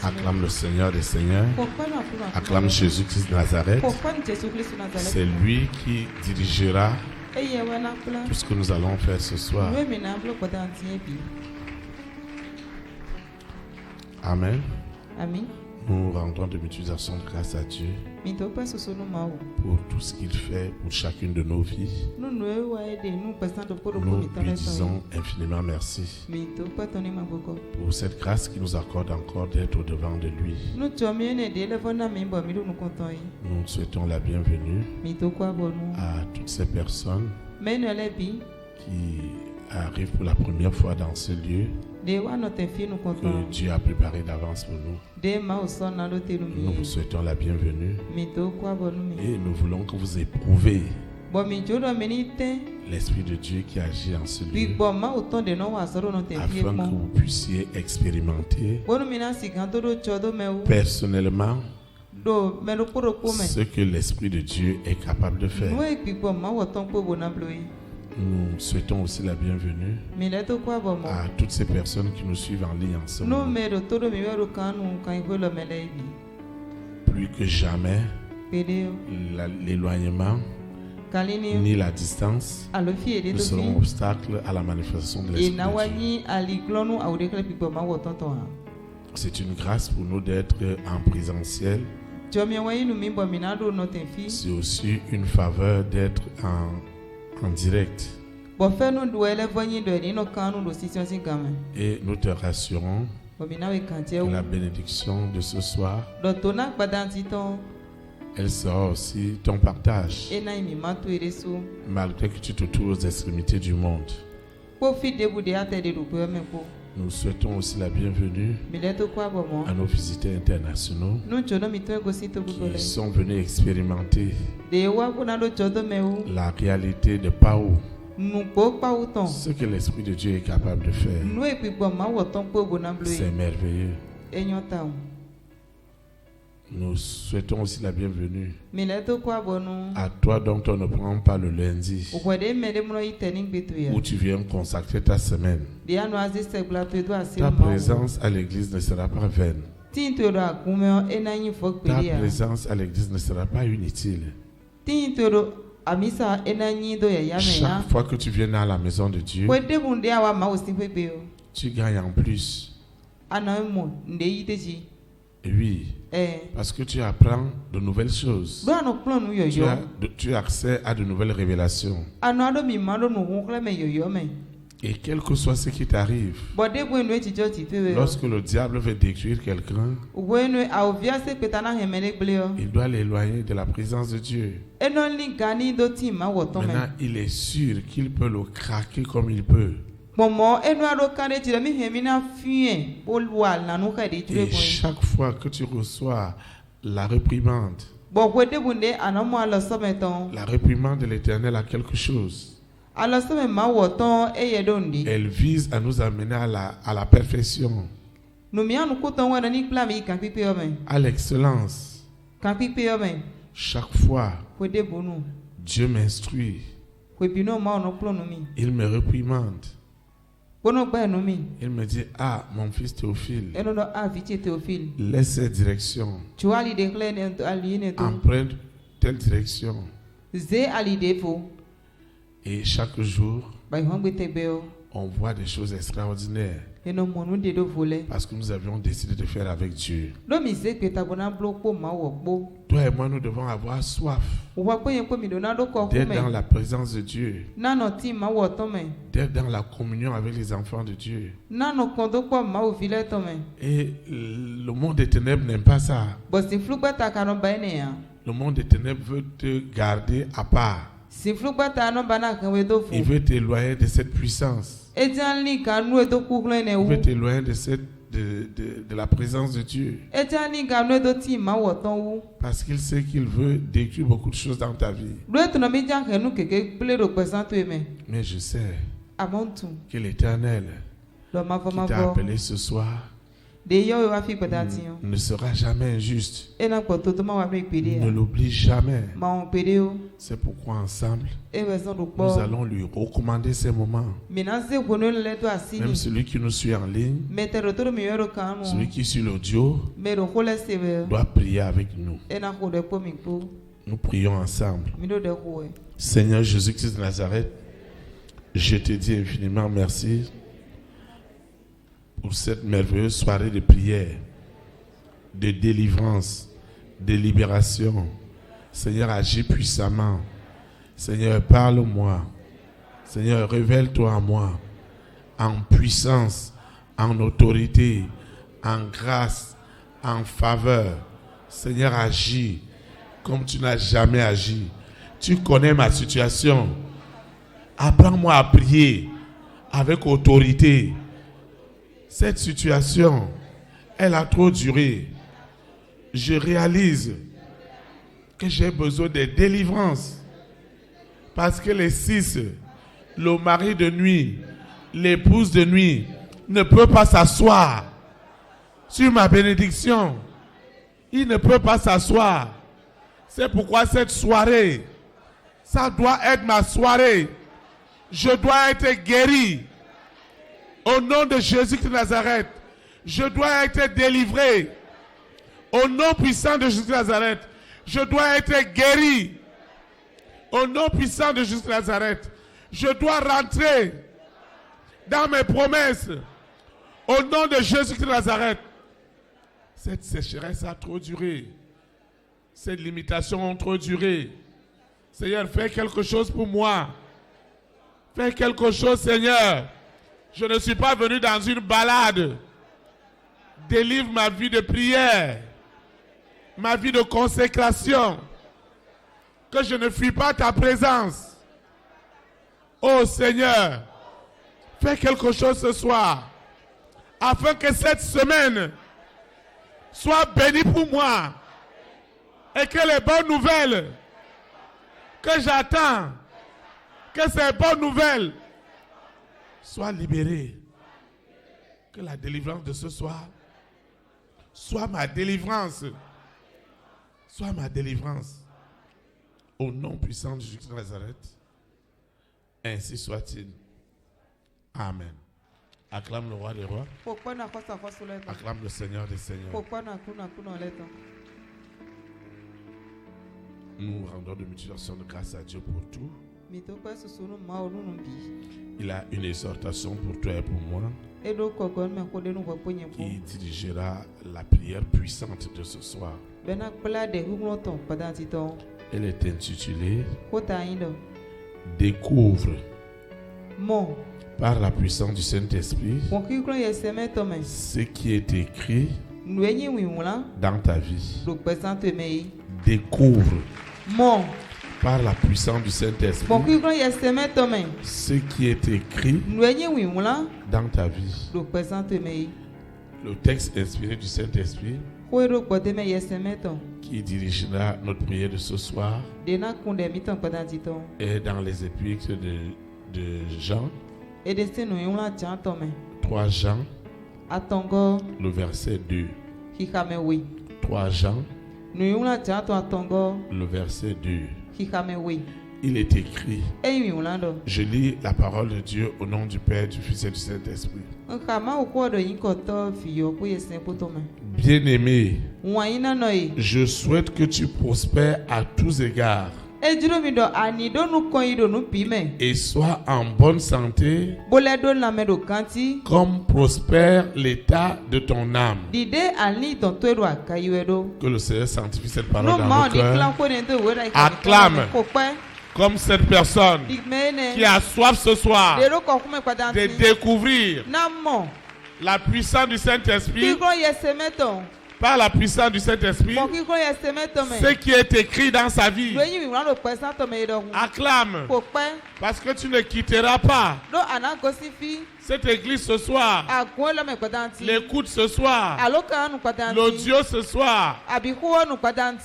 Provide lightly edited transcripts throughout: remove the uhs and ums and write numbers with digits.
Acclame le Seigneur des Seigneurs. Acclame Jésus-Christ de Nazareth. C'est lui qui dirigera tout ce que nous allons faire ce soir. Amen. Nous rendons de multiples grâce à Dieu pour tout ce qu'il fait pour chacune de nos vies. Nous lui disons infiniment merci pour cette grâce qu'il nous accorde encore d'être au-devant de lui. Nous souhaitons la bienvenue à toutes ces personnes qui arrivent pour la première fois dans ce lieu que Dieu a préparé d'avance pour nous. Nous vous souhaitons la bienvenue et nous voulons que vous éprouvez l'Esprit de Dieu qui agit en ce lieu afin que vous puissiez expérimenter personnellement ce que l'Esprit de Dieu est capable de faire. Nous souhaitons aussi la bienvenue à toutes ces personnes qui nous suivent en ligne en ce moment. Plus que jamais, l'éloignement ni la distance ne seront obstacles à la manifestation de l'Esprit de Dieu. C'est une grâce pour nous d'être en présentiel. C'est aussi une faveur d'être en direct. Et nous te rassurons que la bénédiction de ce soir, elle sera aussi ton partage, malgré que tu te trouves aux extrémités du monde. Nous souhaitons aussi la bienvenue à nos visiteurs internationaux qui sont venus expérimenter la réalité de Pau, ce que l'Esprit de Dieu est capable de faire. C'est merveilleux. Nous souhaitons aussi la bienvenue à toi dont on ne prend pas le lundi, où tu viens consacrer ta semaine. Ta présence à l'église ne sera pas vaine. Ta présence à l'église ne sera pas inutile. Chaque fois que tu viens à la maison de Dieu, tu gagnes en plus. Oui, parce que tu apprends de nouvelles choses. Tu as accès à de nouvelles révélations. Et quel que soit ce qui t'arrive, lorsque le diable veut détruire quelqu'un, il doit l'éloigner de la présence de Dieu. Maintenant, il est sûr qu'il peut le craquer comme il peut. Et chaque fois que tu reçois la réprimande de l'Éternel à quelque chose, elle vise à nous amener à la perfection, à l'excellence. Chaque fois, Dieu m'instruit, il me réprimande. Il me dit, mon fils Théophile, laisse cette direction, emprunte telle direction. Et chaque jour, on voit des choses extraordinaires parce que nous avions décidé de faire avec Dieu. Toi et moi, nous devons avoir soif d'être dans la présence de Dieu, d'être dans la communion avec les enfants de Dieu. Et le monde des ténèbres n'aime pas ça. Le monde des ténèbres veut te garder à part. Il veut t'éloigner de cette puissance. Il veut t'éloigner de la présence de Dieu. Parce qu'il sait qu'il veut détruire beaucoup de choses dans ta vie. Mais je sais que l'Éternel qui t'a appelé ce soir ne sera jamais injuste. Ne l'oublie jamais. C'est pourquoi ensemble, nous allons lui recommander ces moments. Même celui qui nous suit en ligne, celui qui suit l'audio, doit prier avec nous. Nous prions ensemble. Seigneur Jésus-Christ de Nazareth, je te dis infiniment merci pour cette merveilleuse soirée de prière, de délivrance, de libération. Seigneur, agis puissamment. Seigneur, parle-moi. Seigneur, révèle-toi à moi en puissance, en autorité, en grâce, en faveur. Seigneur, agis comme tu n'as jamais agi. Tu connais ma situation. Apprends-moi à prier avec autorité. Cette situation, elle a trop duré. Je réalise que j'ai besoin de délivrance. Parce que les 6, le mari de nuit, l'épouse de nuit, ne peut pas s'asseoir sur ma bénédiction. Il ne peut pas s'asseoir. C'est pourquoi cette soirée, ça doit être ma soirée. Je dois être guéri. Au nom de Jésus de Nazareth, je dois être délivré. Au nom puissant de Jésus de Nazareth, je dois être guéri. Au nom puissant de Jésus de Nazareth, je dois rentrer dans mes promesses. Au nom de Jésus de Nazareth. Cette sécheresse a trop duré. Cette limitation a trop duré. Seigneur, fais quelque chose pour moi. Fais quelque chose, Seigneur. Je ne suis pas venu dans une balade. Délivre ma vie de prière, ma vie de consécration. Que je ne fuis pas ta présence. Oh Seigneur, fais quelque chose ce soir, afin que cette semaine soit bénie pour moi. Et que les bonnes nouvelles que j'attends, que ces bonnes nouvelles soient libérées. Que la délivrance de ce soir soit ma délivrance. Soit ma délivrance. Au nom puissant de Jésus de Nazareth. Ainsi soit-il. Amen. Acclame le roi des rois. Acclame le Seigneur des seigneurs. Nous rendons de multiplication de grâce à Dieu pour tout. Il a une exhortation pour toi et pour moi qui dirigera la prière puissante de ce soir. Elle est intitulée Découvre par la puissance du Saint-Esprit ce qui est écrit dans ta vie. Découvre par la puissance du Saint-Esprit ce qui est écrit dans ta vie. Le texte inspiré du Saint-Esprit qui dirigera notre prière de ce soir est dans les épîtres de Jean, 3 Jean, le verset 2. 3 Jean, le verset 2. Il est écrit. Je lis la parole de Dieu au nom du Père, du Fils et du Saint-Esprit. Bien-aimé, je souhaite que tu prospères à tous égards et sois en bonne santé comme prospère l'état de ton âme. Que le Seigneur sanctifie cette parole dans nos cœurs. Acclame comme cette personne qui a soif ce soir de découvrir la puissance du Saint-Esprit. Par la puissance du Saint-Esprit, ce qui est écrit dans sa vie. Acclame, parce que tu ne quitteras pas cette église ce soir, l'écoute ce soir, l'audio ce soir,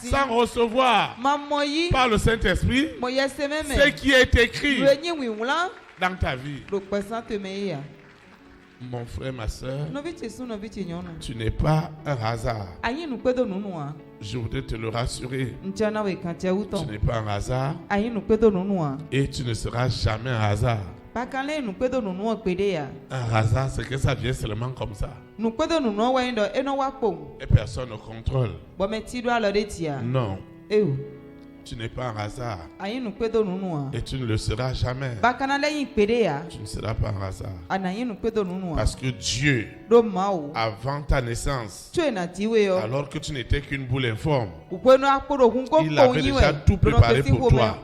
sans recevoir par le Saint-Esprit ce qui est écrit dans ta vie. Mon frère, ma soeur, tu n'es pas un hasard. Je voudrais te le rassurer. Tu n'es pas un hasard et tu ne seras jamais un hasard. Un hasard, c'est que ça vient seulement comme ça. Et personne ne contrôle. Non. Tu n'es pas un hasard. Et tu ne le seras jamais. Tu ne seras pas un hasard. Parce que Dieu, avant ta naissance, alors que tu n'étais qu'une boule informe, il avait déjà tout préparé pour toi.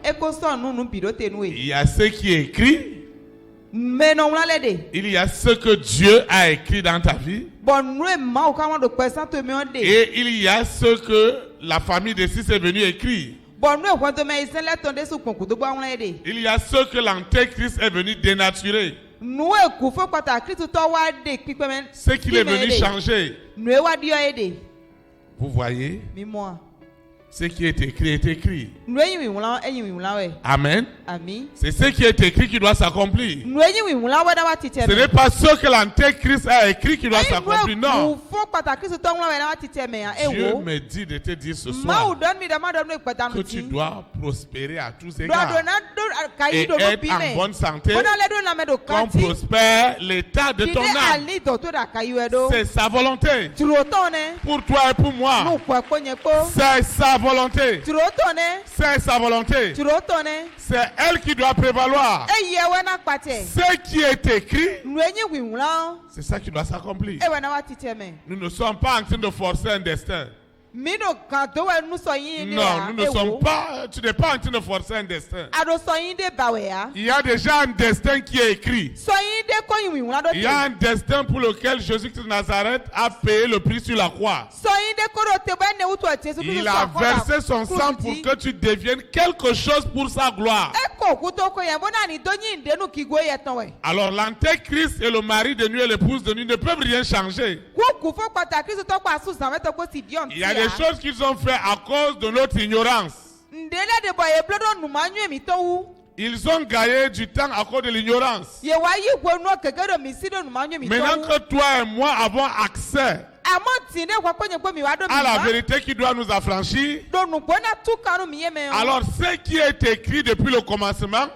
Il y a ce qui est écrit. Il y a ce que Dieu a écrit dans ta vie. Et il y a ce que la famille de Cis est venue écrire. Il y a ce que l'antéchrist est venu dénaturer. Ce qu'il est venu changer. Vous voyez? Ce qui est écrit est écrit. Amen. C'est ce qui est écrit qui doit s'accomplir. Ce n'est pas ce que l'antéchrist a écrit qui doit s'accomplir. Non. Dieu me dit de te dire ce soir que tu dois prospérer à tous égards et être en bonne santé comme prospère l'état de ton âme. C'est sa volonté pour toi et pour moi. C'est sa volonté. C'est sa volonté. C'est elle qui doit prévaloir. Ce qui est écrit, c'est ça qui doit s'accomplir. Nous ne sommes pas en train de forcer un destin. Non, nous ne sommes pas. Tu n'es pas en train de forcer un destin. Il y a déjà un destin qui est écrit. Il y a un destin pour lequel Jésus-Christ de Nazareth a payé le prix sur la croix. Il a versé son sang pour que tu deviennes quelque chose pour sa gloire. Alors l'antéchrist et le mari de nuit et l'épouse de nuit ne peuvent rien changer. Il y a des choses qu'ils ont fait à cause de notre ignorance. Ils ont gagné du temps à cause de l'ignorance. Maintenant que toi et moi avons accès à la vérité qui doit nous affranchir, alors ce qui est écrit depuis le commencement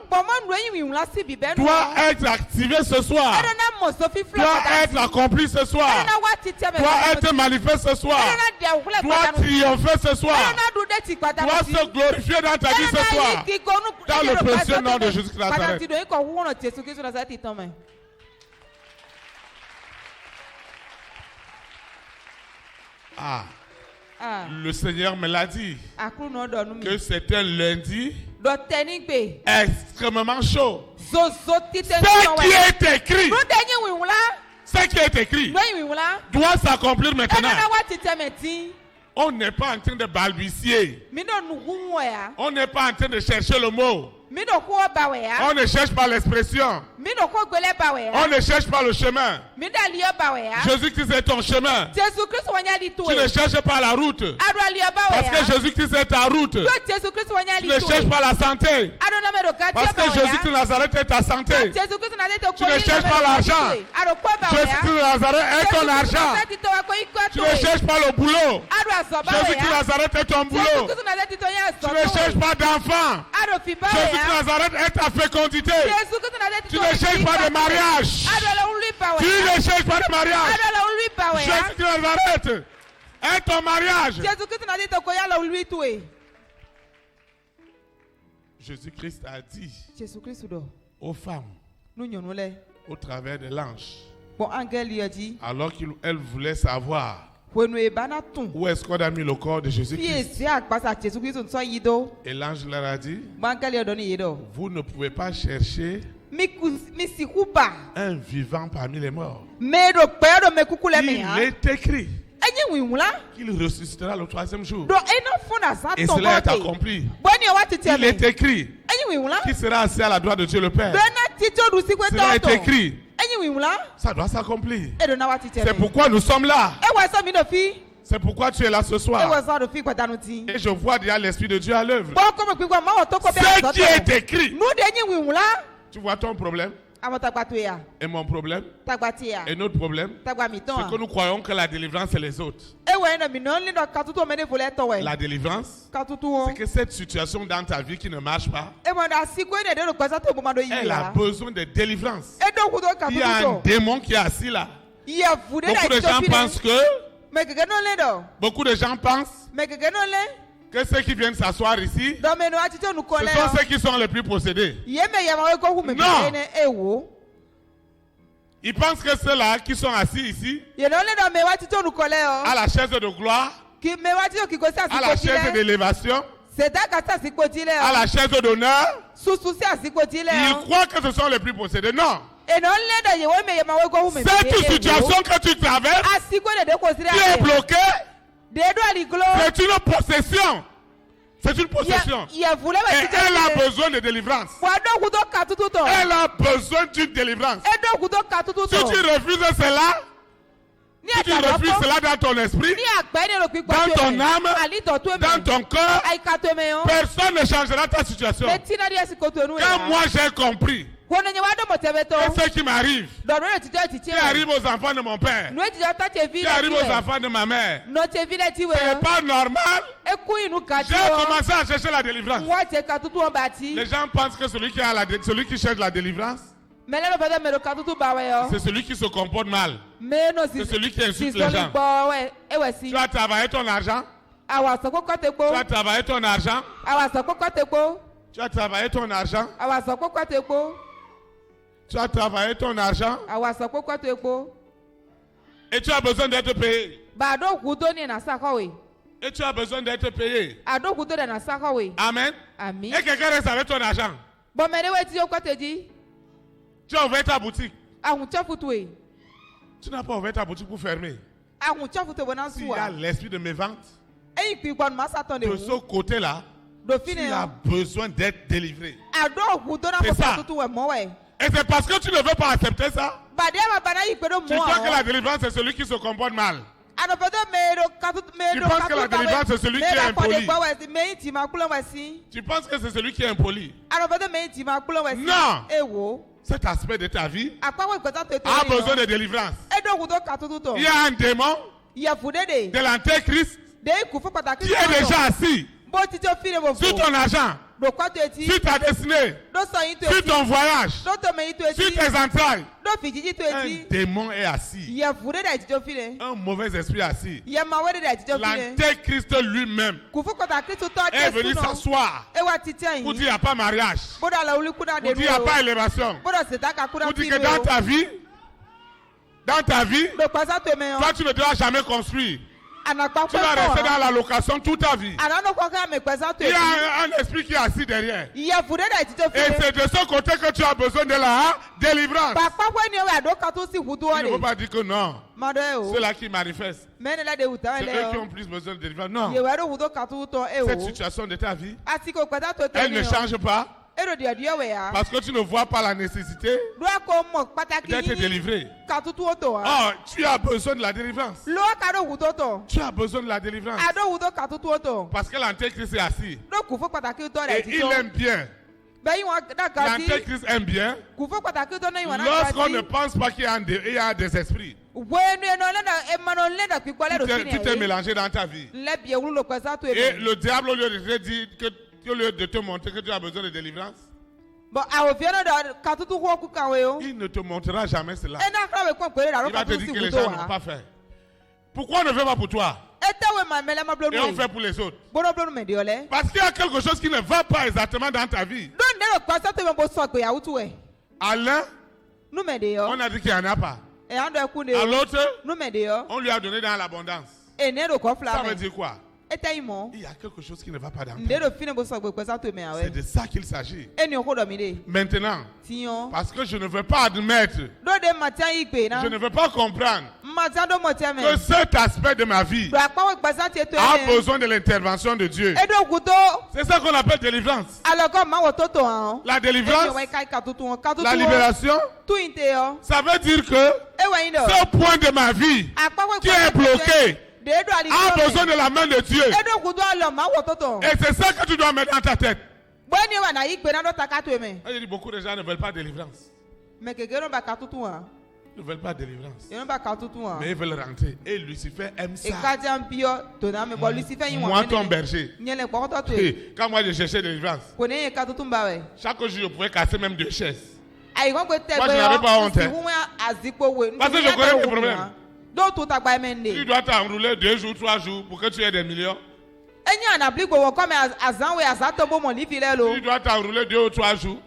doit être activé ce soir, doit être accompli ce soir, doit être manifeste ce soir, doit triompher ce soir, doit se glorifier dans ta vie ce soir, dans le précieux nom de Jésus-Christ de Nazareth. Le Seigneur me l'a dit que c'était un lundi extrêmement chaud. Ce qui est écrit doit s'accomplir maintenant. On n'est pas en train de balbutier. On n'est pas en train de chercher le mot. On ne cherche pas l'expression. On ne cherche pas le chemin. Jésus-Christ est ton chemin. Tu ne cherches pas la route. Parce que Jésus-Christ est ta route. Tu ne cherches pas la santé. Parce que Jésus-Christ de Nazareth est ta santé. Tu ne cherches pas l'argent. Jésus-Christ de Nazareth est ton argent. Tu ne cherches pas le boulot. Jésus-Christ de Nazareth est ton boulot. Tu ne cherches pas d'enfant. Jésus-Christ de Nazareth est ta fécondité. Tu ne cherches pas de mariage. Tu ne cherches pas de mariage. Jésus-Christ de Nazareth est ton mariage. Jésus-Christ a dit aux femmes au travers de l'ange, alors qu'elle voulait savoir où est-ce qu'on a mis le corps de Jésus-Christ, et l'ange leur a dit, vous ne pouvez pas chercher un vivant parmi les morts. Il est écrit qu'il ressuscitera le troisième jour. Et cela est accompli. Il est écrit qu'il sera assis à la droite de Dieu le Père. Cela est écrit. Ça doit s'accomplir. C'est pourquoi nous sommes là. C'est pourquoi tu es là ce soir. Et je vois déjà l'Esprit de Dieu à l'œuvre. Ce qui est écrit. Tu vois ton problème? Et mon problème, et notre problème, c'est que nous croyons que la délivrance, c'est les autres. La délivrance, c'est que cette situation dans ta vie qui ne marche pas, elle a besoin de délivrance. Il y a un démon qui est assis là. Beaucoup de gens pensent que ceux qui viennent s'asseoir ici, ce sont ceux qui sont les plus possédés. Non. Ils pensent que ceux-là qui sont assis ici, à la chaise de gloire, à la chaise d'élévation, à la chaise d'honneur, ils croient que ce sont les plus possédés. Non. Cette situation que tu traverses, qui est bloquée, c'est une possession. C'est une possession. Et elle a besoin de délivrance. Elle a besoin d'une délivrance. Si tu refuses cela, si tu refuses cela dans ton esprit, dans ton âme, dans ton corps, personne ne changera ta situation. Quand moi j'ai compris que ce qui m'arrive, qui arrive aux enfants de mon père, qui arrive aux enfants de ma mère, ce n'est pas normal. J'ai commencé à chercher la délivrance. Les gens pensent que celui qui cherche la délivrance, c'est celui qui se comporte mal. C'est celui qui insulte les gens. Tu as travaillé ton argent. Tu as travaillé ton argent. Tu as travaillé ton argent. Tu as travaillé ton argent. Et tu as besoin d'être payé. Et tu as besoin d'être payé. Amen. Et quelqu'un reste avec ton argent. Tu as ouvert ta boutique. Tu n'as pas ouvert ta boutique pour fermer. S'il y a l'esprit de mévente, de ce côté-là, tu as besoin d'être délivré. C'est ça. Et c'est parce que tu ne veux pas accepter ça. Tu crois que la délivrance, c'est celui qui se comporte mal. Tu penses que la délivrance, c'est celui qui est impoli. Tu penses que c'est celui qui est impoli. Non. Cet aspect de ta vie a besoin de délivrance. Il y a un démon de l'antéchrist qui est déjà assis sur ton argent, sur ta destinée, sur ton voyage, sur tes entrailles. Un démon est assis. Un mauvais esprit assis. L'antéchrist lui-même est venu s'asseoir pour dire qu'il n'y a pas mariage, pour dire qu'il n'y a pas élévation, pour dire que dans ta vie, toi tu ne dois jamais construire. Tu vas rester dans la location toute ta vie. Il y a un esprit qui est assis derrière. Et c'est de ce côté que tu as besoin de la délivrance. Tu ne peux pas dire que non. Ceux-là qui manifestent, c'est eux qui ont plus besoin de délivrance. Non. Cette situation de ta vie, elle ne change pas. Parce que tu ne vois pas la nécessité d'être délivré. Oh, tu as besoin de la délivrance. Tu as besoin de la délivrance. Parce que l'antéchrist est assis. Et il aime bien. L'antéchrist aime bien lorsqu'on ne pense pas qu'il y a des esprits. Tout est mélangé dans ta vie. Et le diable, au lieu de te dire que au lieu de te montrer que tu as besoin de délivrance, il ne te montrera jamais cela. Il va te dire que les gens n'ont pas fait. Pourquoi on ne fait pas pour toi et on fait pour les autres? Parce qu'il y a quelque chose qui ne va pas exactement dans ta vie. À l'un, on a dit qu'il n'y en a pas. À l'autre, on lui a donné dans l'abondance. Ça veut dire quoi? Il y a quelque chose qui ne va pas dans ta vie. C'est de ça qu'il s'agit. Maintenant, parce que je ne veux pas admettre, je ne veux pas comprendre que cet aspect de ma vie a besoin de l'intervention de Dieu. C'est ça qu'on appelle délivrance. La délivrance, la libération, ça veut dire que ce point de ma vie qui est bloqué a besoin de la main de Dieu. Et c'est ça que tu dois mettre dans ta tête. Beaucoup de gens ne veulent pas de délivrance. Mais ils ne veulent pas de délivrance. Mais ils veulent rentrer. Et Lucifer aime ça. Moi, ton berger. Quand moi je cherchais délivrance, chaque jour je pouvais casser même 2 chaises. Moi je n'avais pas honte. Parce que je connais le problème. Tu dois t'enrouler 2 jours, 3 jours pour que tu aies des millions. Tu dois t'enrouler 2 ou 3 jours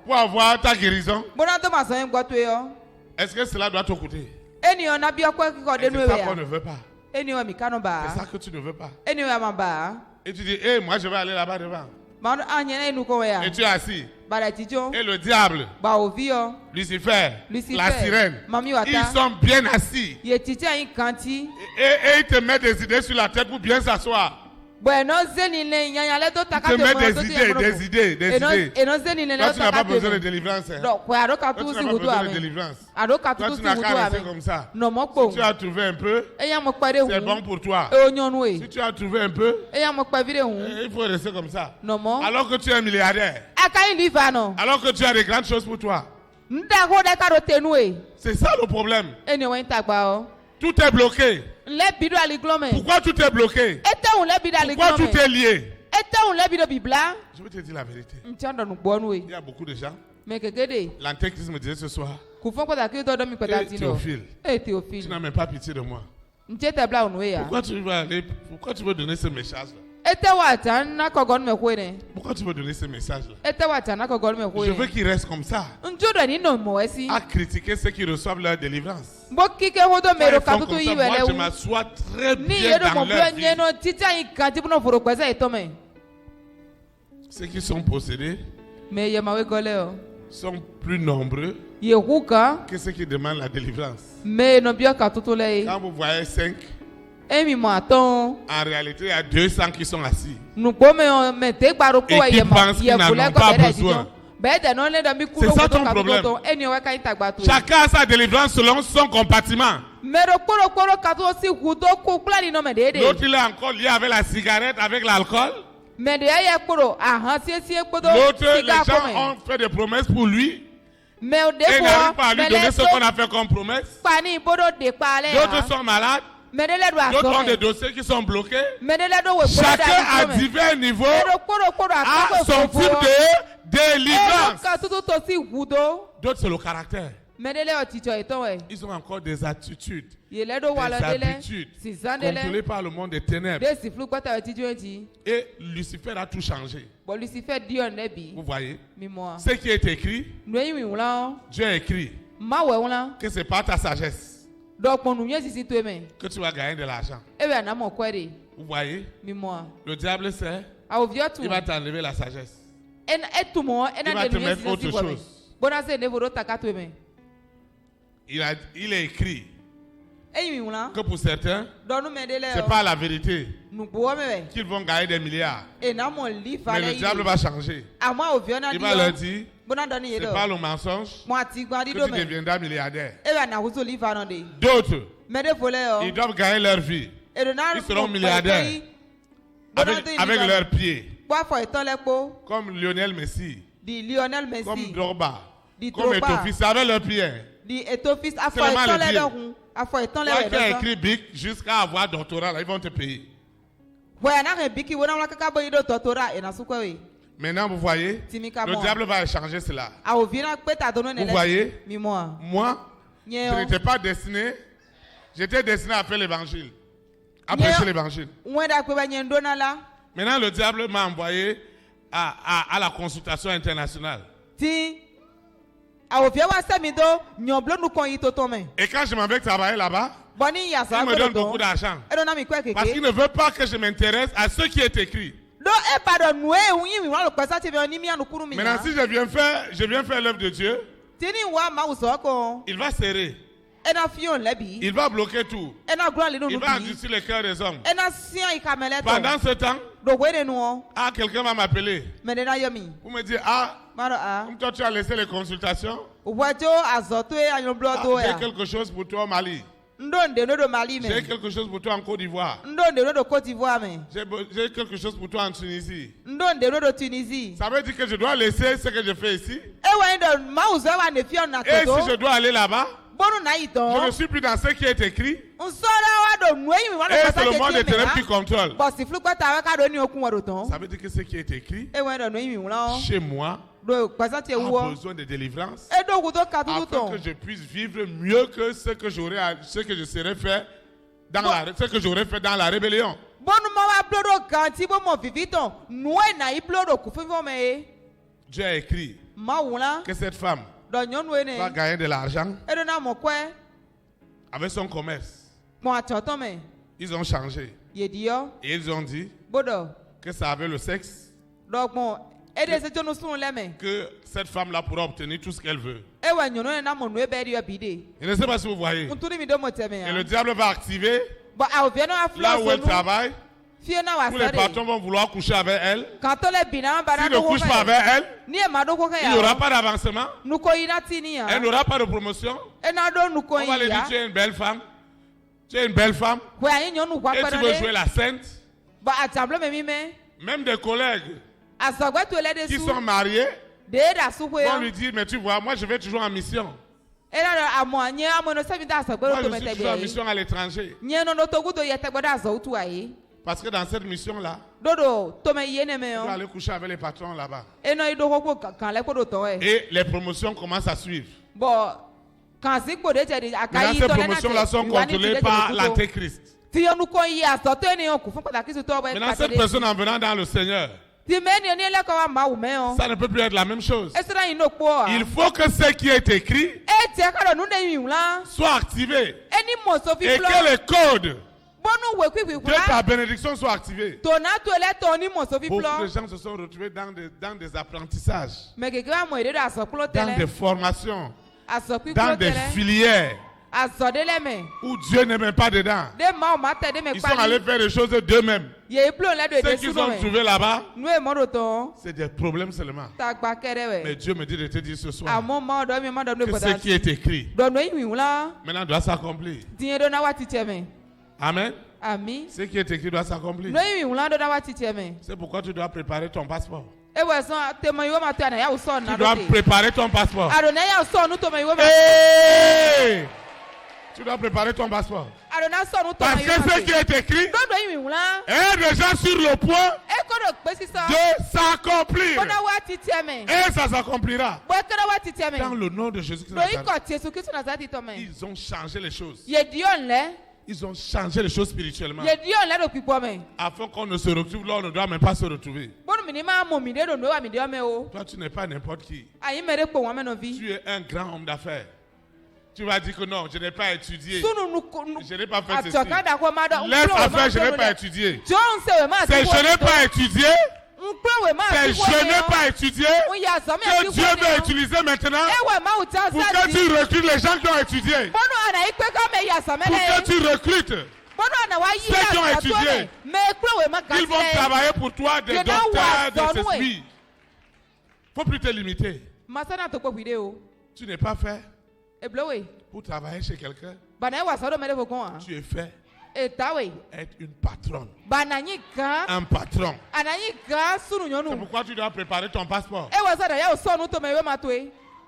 pour avoir ta guérison. Est-ce que cela doit te coûter? C'est ça qu'on ne veut pas. C'est ça que tu ne veux pas. Et tu dis, hey, moi je vais aller là-bas devant. Et tu es assis. Et le diable, Lucifer, la sirène, ils sont bien assis. Et ils te mettent des idées sur la tête pour bien s'asseoir. Tu te mets des idées. Toi, tu n'as pas besoin de délivrance. Toi, tu n'as pas besoin de délivrance. Toi, tu n'as qu'à rester comme ça. Si tu as trouvé un peu, c'est bon pour toi. Si tu as trouvé un peu, il faut rester comme ça. Alors que tu es un milliardaire. Alors que tu as des grandes choses pour toi. C'est ça le problème. Tout est bloqué. Pourquoi tout est bloqué? Pourquoi tout est lié? Je vais te dire la vérité. Il y a beaucoup de gens. L'antéchrist me disait ce soir, Théophile, tu n'as même pas pitié de moi. Pourquoi tu veux aller? Pourquoi tu veux donner ce message-là? Pourquoi tu veux donner ce message-là? Je veux qu'ils restent comme ça, à critiquer ceux qui reçoivent leur délivrance. Moi, je m'assois très bien dans leur vie. Ceux qui sont possédés sont plus nombreux que ceux qui demandent la délivrance. Quand vous voyez 5, en réalité, il y a 200 qui sont assis et qui pensent qu'ils n'en ont pas besoin. C'est ça ton problème. Chacun a sa délivrance selon son compartiment. L'autre, il est encore lié avec la cigarette, avec l'alcool. L'autre, les gens ont fait des promesses pour lui. Et n'arrivent pas à lui donner ce qu'on a fait comme promesse. D'autres sont malades. D'autres ont des dossiers qui sont bloqués. Chacun à divers niveaux a son type de délivrance. D'autres, c'est le caractère. Ils ont encore des attitudes, des habitudes contrôlées par le monde des ténèbres. Et Lucifer a tout changé. Vous voyez, ce qui est écrit, Dieu a écrit que c'est pas ta sagesse que tu vas gagner de l'argent. Vous voyez, le diable sait, il va t'enlever la sagesse. Il va te mettre autre chose. Il est écrit que pour certains, ce n'est pas la vérité qu'ils vont gagner des milliards. Mais le diable va changer. Il va leur dire, ce n'est pas le mensonge que tu deviendras milliardaire. D'autres, ils doivent gagner leur vie. Ils seront milliardaires avec leurs pieds. Comme Lionel Messi, comme Drogba, comme Eto'o, avec leurs pieds. Seulement les pieds. Toi qui as écrit BIC jusqu'à avoir doctorat, là, ils vont te payer. Maintenant, vous voyez, le diable va changer cela. Vous voyez, moi, je n'étais pas destiné, j'étais destiné à faire l'évangile, à prêcher l'évangile. Maintenant, le diable m'a envoyé à la consultation internationale. Et quand je m'en vais travailler là-bas, il me donne beaucoup d'argent. Parce qu'il ne veut pas que je m'intéresse à ce qui est écrit. Maintenant, si je viens faire l'œuvre de Dieu, il va serrer. Il va bloquer tout. Il va endurcir le cœur des hommes. Pendant ce temps, quelqu'un va m'appeler. Vous me dire, comme toi tu as laissé les consultations, j'ai quelque chose pour toi au Mali. J'ai quelque chose pour toi en Côte d'Ivoire. J'ai quelque chose pour toi en Tunisie. Ça veut dire que je dois laisser ce que je fais ici. Et si je dois aller là-bas, je ne suis plus dans ce qui est écrit. Et c'est le monde des ténèbres qui contrôle. Ça veut dire que ce qui est écrit chez moi a besoin de délivrance afin que je puisse vivre mieux que ce que je serais fait ce que j'aurais fait dans la rébellion. Dieu a écrit que cette femme va gagner de l'argent avec son commerce. Ils ont changé. Et ils ont dit que ça avait le sexe. Que cette femme-là pourra obtenir tout ce qu'elle veut. Je ne sais pas si vous voyez. Et le diable va activer là où elle travaille. Tous les patrons vont vouloir coucher avec elle. S'ils ne couchent pas avec elle, il n'y aura pas d'avancement. Elle n'aura pas de promotion. On va lui dire, tu es une belle femme. Tu es une belle femme. Et tu veux jouer la sainte. Même des collègues qui sont mariés vont lui dire, mais tu vois, moi je vais toujours en mission. Moi je suis toujours en mission à l'étranger. Parce que dans cette mission-là, on va aller coucher avec les patrons là-bas. Et les promotions commencent à suivre. Maintenant, ces promotions-là sont contrôlées par l'Antéchrist. Maintenant, cette personne en venant dans le Seigneur, ça ne peut plus être la même chose. Il faut que ce qui est écrit soit activé et que les codes de ta bénédiction soient activés. Beaucoup de gens se sont retrouvés dans des apprentissages, dans des formations, dans des filières où Dieu n'est même pas dedans. Ils sont allés faire des choses d'eux-mêmes. Ce qu'ils ont trouvé là-bas, c'est des problèmes seulement. Mais Dieu me dit de te dire ce soir que ce qui est écrit maintenant doit s'accomplir. Amen. Ce qui est écrit doit s'accomplir. C'est pourquoi tu dois préparer ton passeport. Tu dois préparer ton passeport. Hey! Tu dois préparer ton passeport. Parce que ce qui est écrit est déjà sur le point de s'accomplir. Et ça s'accomplira. Dans le nom de Jésus-Christ. Ils ont changé les choses. Ils ont changé les choses spirituellement. Afin qu'on ne se retrouve là, on ne doit même pas se retrouver. Toi, tu n'es pas n'importe qui. Tu es un grand homme d'affaires. Tu vas dire que non, je n'ai pas étudié. Je n'ai pas fait ceci. Laisse affaire, je n'ai pas étudié. C'est je n'ai pas étudié. C'est je n'ai pas étudié que Dieu veut utiliser maintenant pour que tu recrutes les gens qui ont étudié. Pour que tu recrutes ceux qui ont étudié. Ils vont travailler pour toi, des docteurs, des esprits. Il ne faut plus te limiter. Tu n'es pas fait pour travailler chez quelqu'un. Tu es fait être une patronne. Un patron. C'est pourquoi tu dois préparer ton passeport.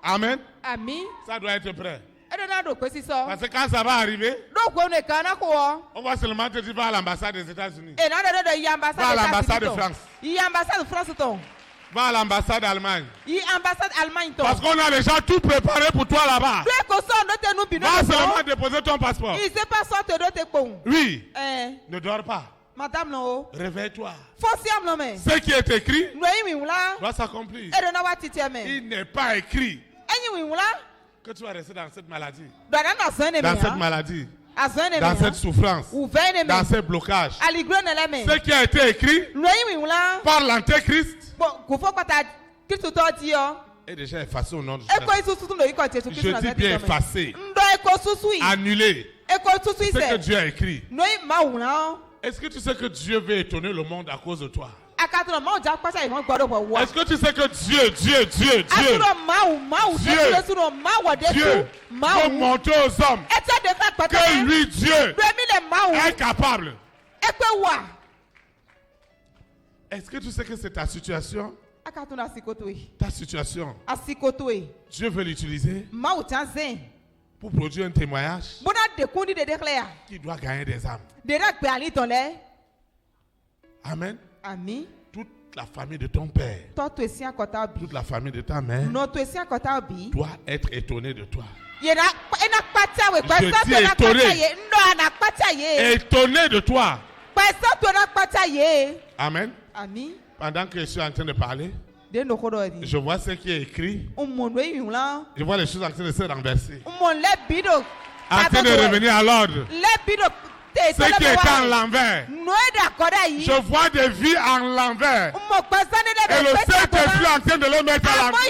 Amen. Ça doit être prêt. Parce que quand ça va arriver, on va seulement te dire va à l'ambassade des États-Unis. Va à l'ambassade de France. Va à l'ambassade d'Allemagne. Parce qu'on a déjà tout préparé pour toi là-bas. Va seulement déposer ton passeport. Oui. Ne dors pas. Réveille-toi. Ce qui est écrit doit s'accomplir. Il n'est pas écrit que tu vas rester dans cette maladie. Dans cette maladie. Dans cette souffrance. Dans ces blocages. Ce qui a été écrit par l'Antéchrist est déjà effacé au nom de Jésus. Je dis bien effacé. Annulé. C'est ce que Dieu a écrit. Est-ce que tu sais que Dieu veut étonner le monde à cause de toi? Est-ce que tu sais que Dieu veut montrer aux hommes que lui, Dieu, est capable? Est-ce que tu sais que c'est ta situation? Ta situation. Dieu veut l'utiliser pour produire un témoignage qui doit gagner des âmes. Amen. Toute la famille de ton père, toute la famille de ta mère doit être étonnée de toi. Je dis étonné de toi. Amen. Pendant que je suis en train de parler, je vois ce qui est écrit. Je vois les choses en train de se renverser. En train de revenir à l'ordre. Ce qui est en l'envers. Je vois des vies en l'envers. Et le Saint-Esprit en train de les mettre à l'endroit.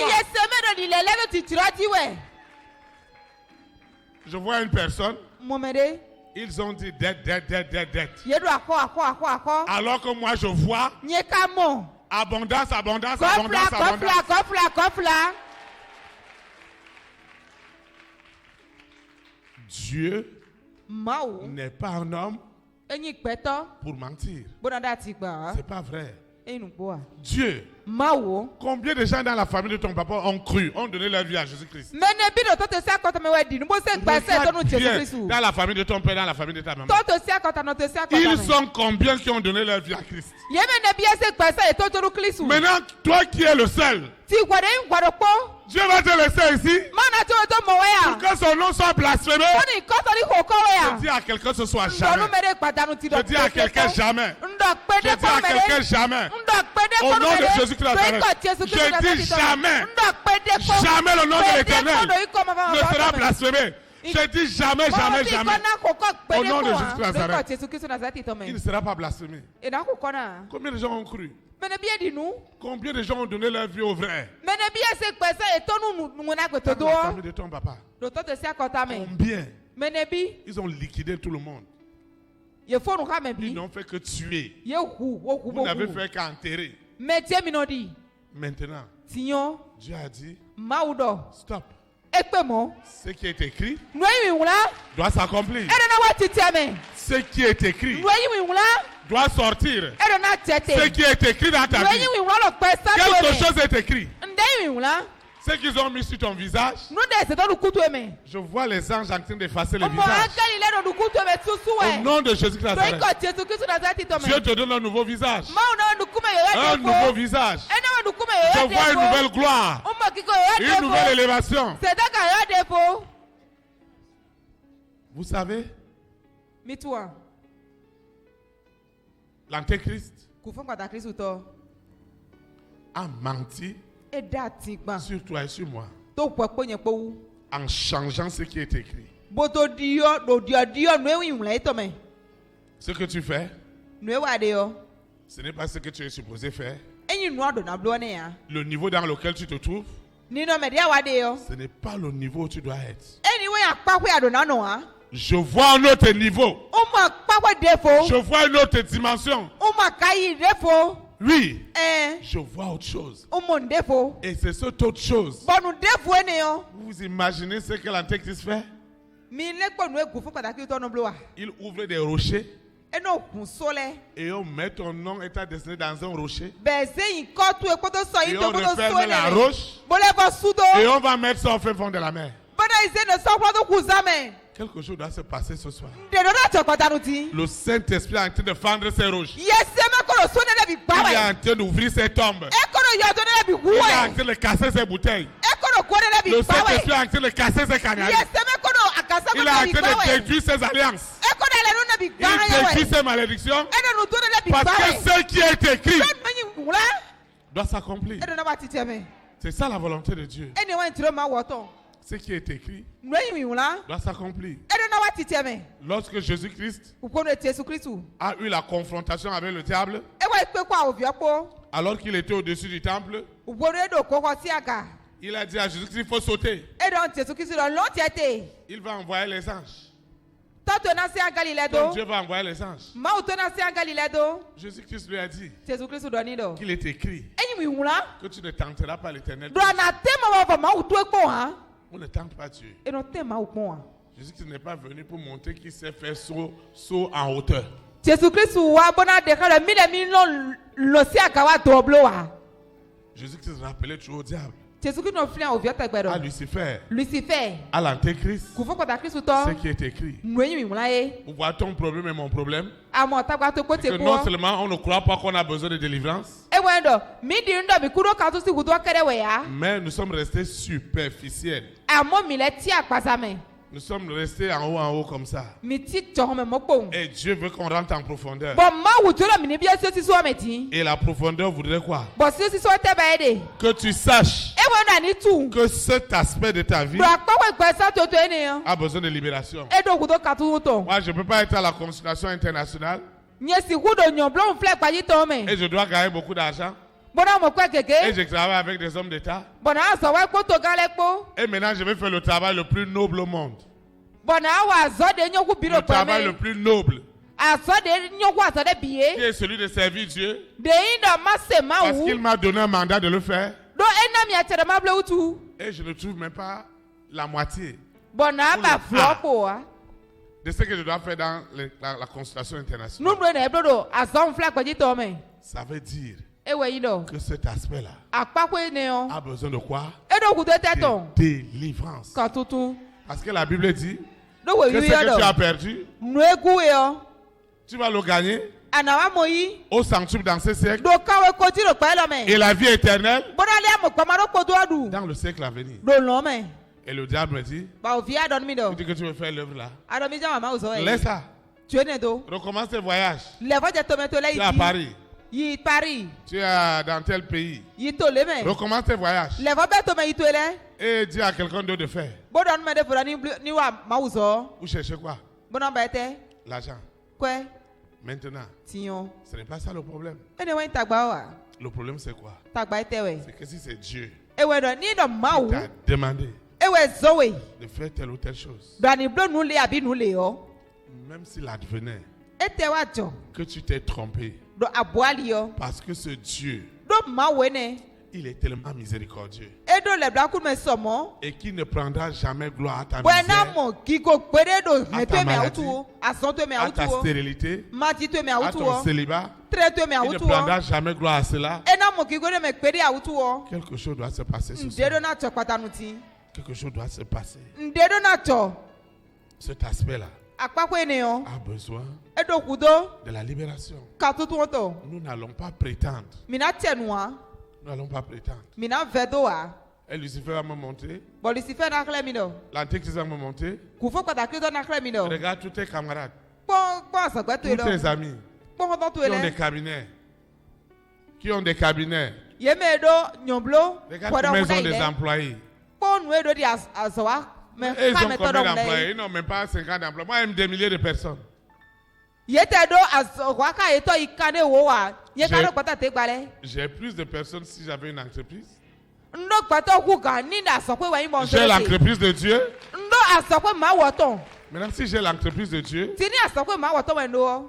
Je vois une personne. Ils ont dit dette. Alors que moi je vois abondance. Dieu n'est pas un homme pour mentir. C'est pas vrai. Dieu, combien de gens dans la famille de ton papa ont cru, ont donné leur vie à Jésus-Christ? Dans la famille de ton père, dans la famille de ta maman. Ils sont combien qui ont donné leur vie à Christ? Maintenant, toi qui es le seul, Dieu va te laisser ici pour que son nom soit blasphémé. Je dis à quelqu'un ce soit jamais. Je dis à quelqu'un jamais. Je dis à quelqu'un jamais. Au nom de Jésus-Christ Nazareth. Je dis jamais. Jamais le nom de l'Éternel ne sera blasphémé. Je dis jamais. Au nom de Jésus-Christ Nazareth. Il ne sera pas blasphémé. Combien de gens ont cru? Combien de gens ont donné leur vie au vrai? Dans la famille de ton papa. Combien? Ils ont liquidé tout le monde. Ils n'ont fait que tuer. Vous n'avez fait qu'enterrer. Maintenant, Dieu a dit stop. Ce qui est écrit doit s'accomplir. Ce qui est écrit doit sortir. Ce qui est écrit dans ta vie. Quelque chose est écrit. Ce qu'ils ont mis sur ton visage, je vois les anges en train d'effacer le visage. Au nom de Jésus-Christ Nazareth, Dieu te donne un nouveau visage. Un nouveau visage. Je vois une nouvelle gloire. Une nouvelle élévation. Vous savez, l'Antéchrist a menti sur toi et sur moi en changeant ce qui est écrit. Ce que tu fais, ce n'est pas ce que tu es supposé faire. Le niveau dans lequel tu te trouves, ce n'est pas le niveau où tu dois être. Je vois un autre niveau. Je vois une autre dimension. Oui, je vois autre chose. Et c'est cette autre chose. Vous imaginez ce que l'Antéchrist fait? Il ouvre des rochers. Et on met ton nom et ta destinée dans un rocher. Et on referme la roche. Et on va mettre ça au fin fond de la mer. Quelque chose doit se passer ce soir. Le Saint-Esprit est en train de fendre ses roches. Il est en train d'ouvrir ses tombes. Il est en train de casser ses bouteilles. Le Saint-Esprit est en train de casser ses canaries. Il est en train de détruire ses alliances. Il détruit ses malédictions. Parce que ce qui est écrit doit s'accomplir. C'est ça la volonté de Dieu. Ce qui est écrit doit s'accomplir. Lorsque Jésus-Christ a eu la confrontation avec le diable, alors qu'il était au-dessus du temple, il a dit à Jésus-Christ, il faut sauter. Il va envoyer les anges. Donc Dieu va envoyer les anges. Jésus-Christ lui a dit qu'il est écrit que tu ne tenteras pas l'Éternel. On ne tente pas Dieu. Jésus-Christ n'est pas venu pour montrer qu'il sait faire saut en hauteur. Jésus-Christ rappelait toujours au diable, à Lucifer, à l'Antéchrist, ce qui est écrit. Vous voyez ton problème et mon problème, que non seulement on ne croit pas qu'on a besoin de délivrance, mais nous sommes restés superficiels. Nous sommes restés en haut comme ça. Et Dieu veut qu'on rentre en profondeur. Et la profondeur voudrait quoi? Que tu saches que cet aspect de ta vie a besoin de libération. Moi, je ne peux pas être à la consultation internationale et je dois gagner beaucoup d'argent. Et je travaille avec des hommes d'État. Et maintenant, je vais faire le travail le plus noble au monde. Le travail le plus noble. Qui est celui de servir Dieu. Parce qu'il m'a donné un mandat de le faire. Et je ne trouve même pas la moitié de ce que je dois faire dans la consultation internationale. Ça veut dire que cet aspect-là a besoin de quoi? De délivrance. Parce que la Bible dit que ce que tu as perdu, tu vas le gagner au centuple dans ce siècle et la vie éternelle dans le siècle à venir. Et le diable me dit, tu dis que tu veux faire l'œuvre là. Laisse ça. Recommence tes voyages. Tu es à Paris. Tu es dans tel pays. Recommence tes voyages. Et dis à quelqu'un d'autre de faire. Vous cherchez quoi? L'argent. Maintenant, ce n'est pas ça le problème. Le problème c'est quoi? C'est que si c'est Dieu qui t'a demandé de faire telle ou telle chose, même s'il advenait que tu t'es trompé, parce que ce Dieu, il est tellement miséricordieux et qu'il ne prendra jamais gloire à ta misère, à ta maladie, à ta stérilité, à ton célibat. Il ne prendra jamais gloire à cela. Quelque chose doit se passer ce soir. Quelque chose doit se passer. Cet aspect-là a besoin de la libération. Nous n'allons pas prétendre. Nous n'allons pas prétendre. Et Lucifer va me monter. L'Antéchrist va me monter. Regarde tous tes camarades, tous tes amis qui ont des cabinets. Regarde combien ils ont des employés. Et ils ont combien d'employés? Ils n'ont même pas 50 employés. Moi, j'aime des milliers de personnes. J'ai plus de personnes si j'avais une entreprise. J'ai l'entreprise de Dieu. Maintenant, si j'ai l'entreprise de Dieu,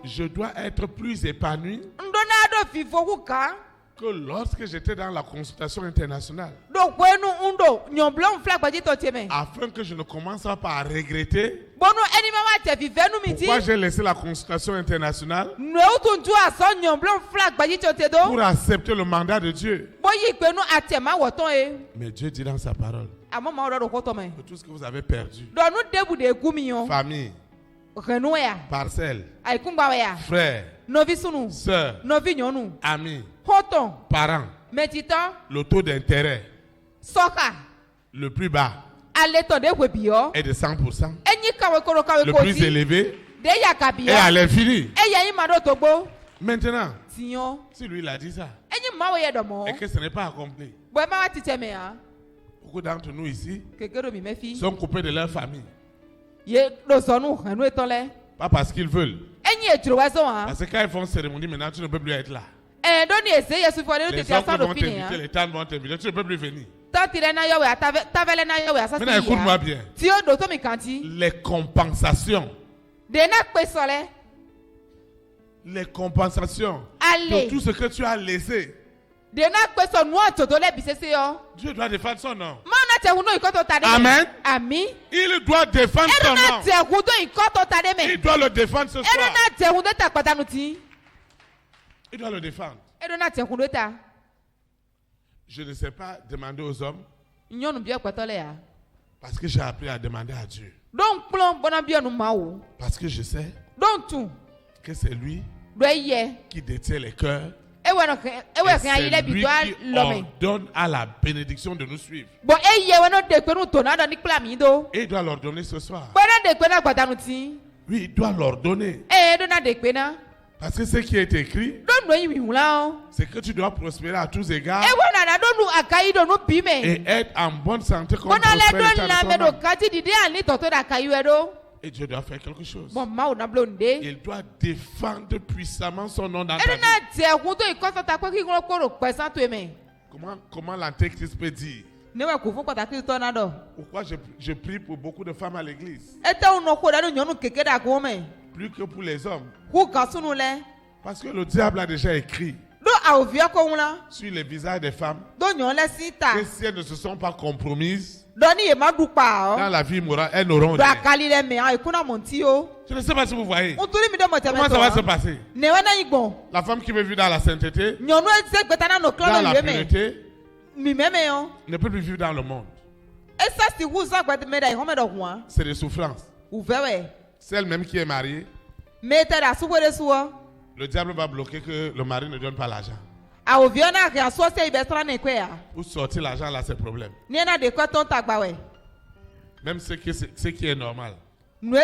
je dois être plus épanoui que lorsque j'étais dans la consultation internationale. Afin que je ne commence pas à regretter pourquoi j'ai laissé la consultation internationale pour accepter le mandat de Dieu. Mais Dieu dit dans sa parole que tout ce que vous avez perdu, famille, parcelle, frère, sœur, amis, parents, le taux d'intérêt le plus bas est de 100%. Le plus élevé est à l'infini. Maintenant, si lui il a dit ça et que ce n'est pas accompli, beaucoup d'entre nous ici sont coupés de leur famille. Pas parce qu'ils veulent. Parce que quand ils font cérémonie, maintenant tu ne peux plus être là. Les oncles vont t'inviter, les tantes vont t'inviter, tu ne peux plus venir. Maintenant écoute-moi bien. Les compensations les compensations de tout ce que tu as laissé. Dieu doit défendre son nom. Amen. Il doit défendre son nom. Il doit le défendre ce soir. Il doit le défendre. Je ne sais pas demander aux hommes. Parce que j'ai appris à demander à Dieu. Parce que je sais que c'est lui qui détient les cœurs. Et c'est lui qui ordonne à la bénédiction de nous suivre. Et il doit l'ordonner ce soir. Oui, il doit l'ordonner. Parce que ce qui est écrit, c'est que tu dois prospérer à tous égards et être en bonne santé comme et Dieu doit faire quelque chose. Il doit défendre puissamment son nom dans ta vie. Comment l'antéchrist peut dire? Pourquoi je prie pour beaucoup de femmes à l'église? Plus que pour les hommes. Parce que le diable a déjà écrit sur les visages des femmes que si elles ne se sont pas compromises dans la vie morale, elles n'auront rien. Je ne sais pas si vous voyez. Comment ça va se passer? La femme qui veut vivre dans la sainteté, dans la pureté, ne peut plus vivre dans le monde. C'est des souffrances. Celle même qui est mariée, le diable va bloquer que le mari ne donne pas l'argent. Où sortir l'argent là, c'est le problème. Même ce qui est normal. Une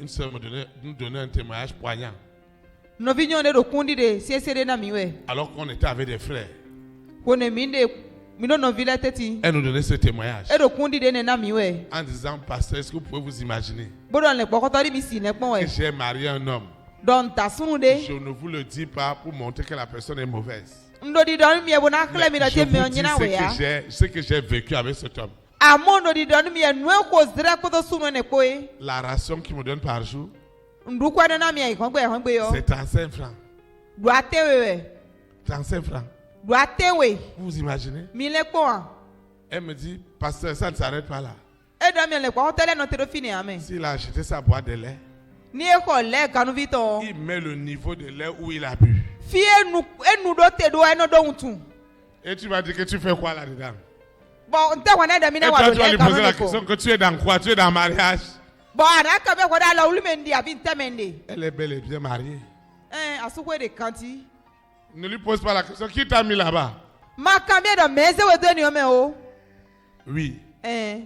sœur nous donnait un témoignage poignant. Alors qu'on était avec des frères. Elle nous donnait ce témoignage en disant, pasteur, est-ce que vous pouvez vous imaginer que j'ai marié un homme? Je ne vous le dis pas pour montrer que la personne est mauvaise. Mais je vous dis ce que j'ai vécu avec cet homme. La ration qu'il me donne par jour, c'est 35 francs. 35 francs. Vous vous imaginez? Elle me dit, pasteur, ça ne s'arrête pas là. S'il a acheté sa boîte de lait, il met le niveau de lait où il a bu. Et tu vas dire que tu fais quoi là-dedans? Et toi, tu vas lui poser la question que tu es dans quoi? Tu es dans le mariage? Elle est bel et bien mariée. Ne lui pose pas la question. Qui t'a mis là-bas? Oui.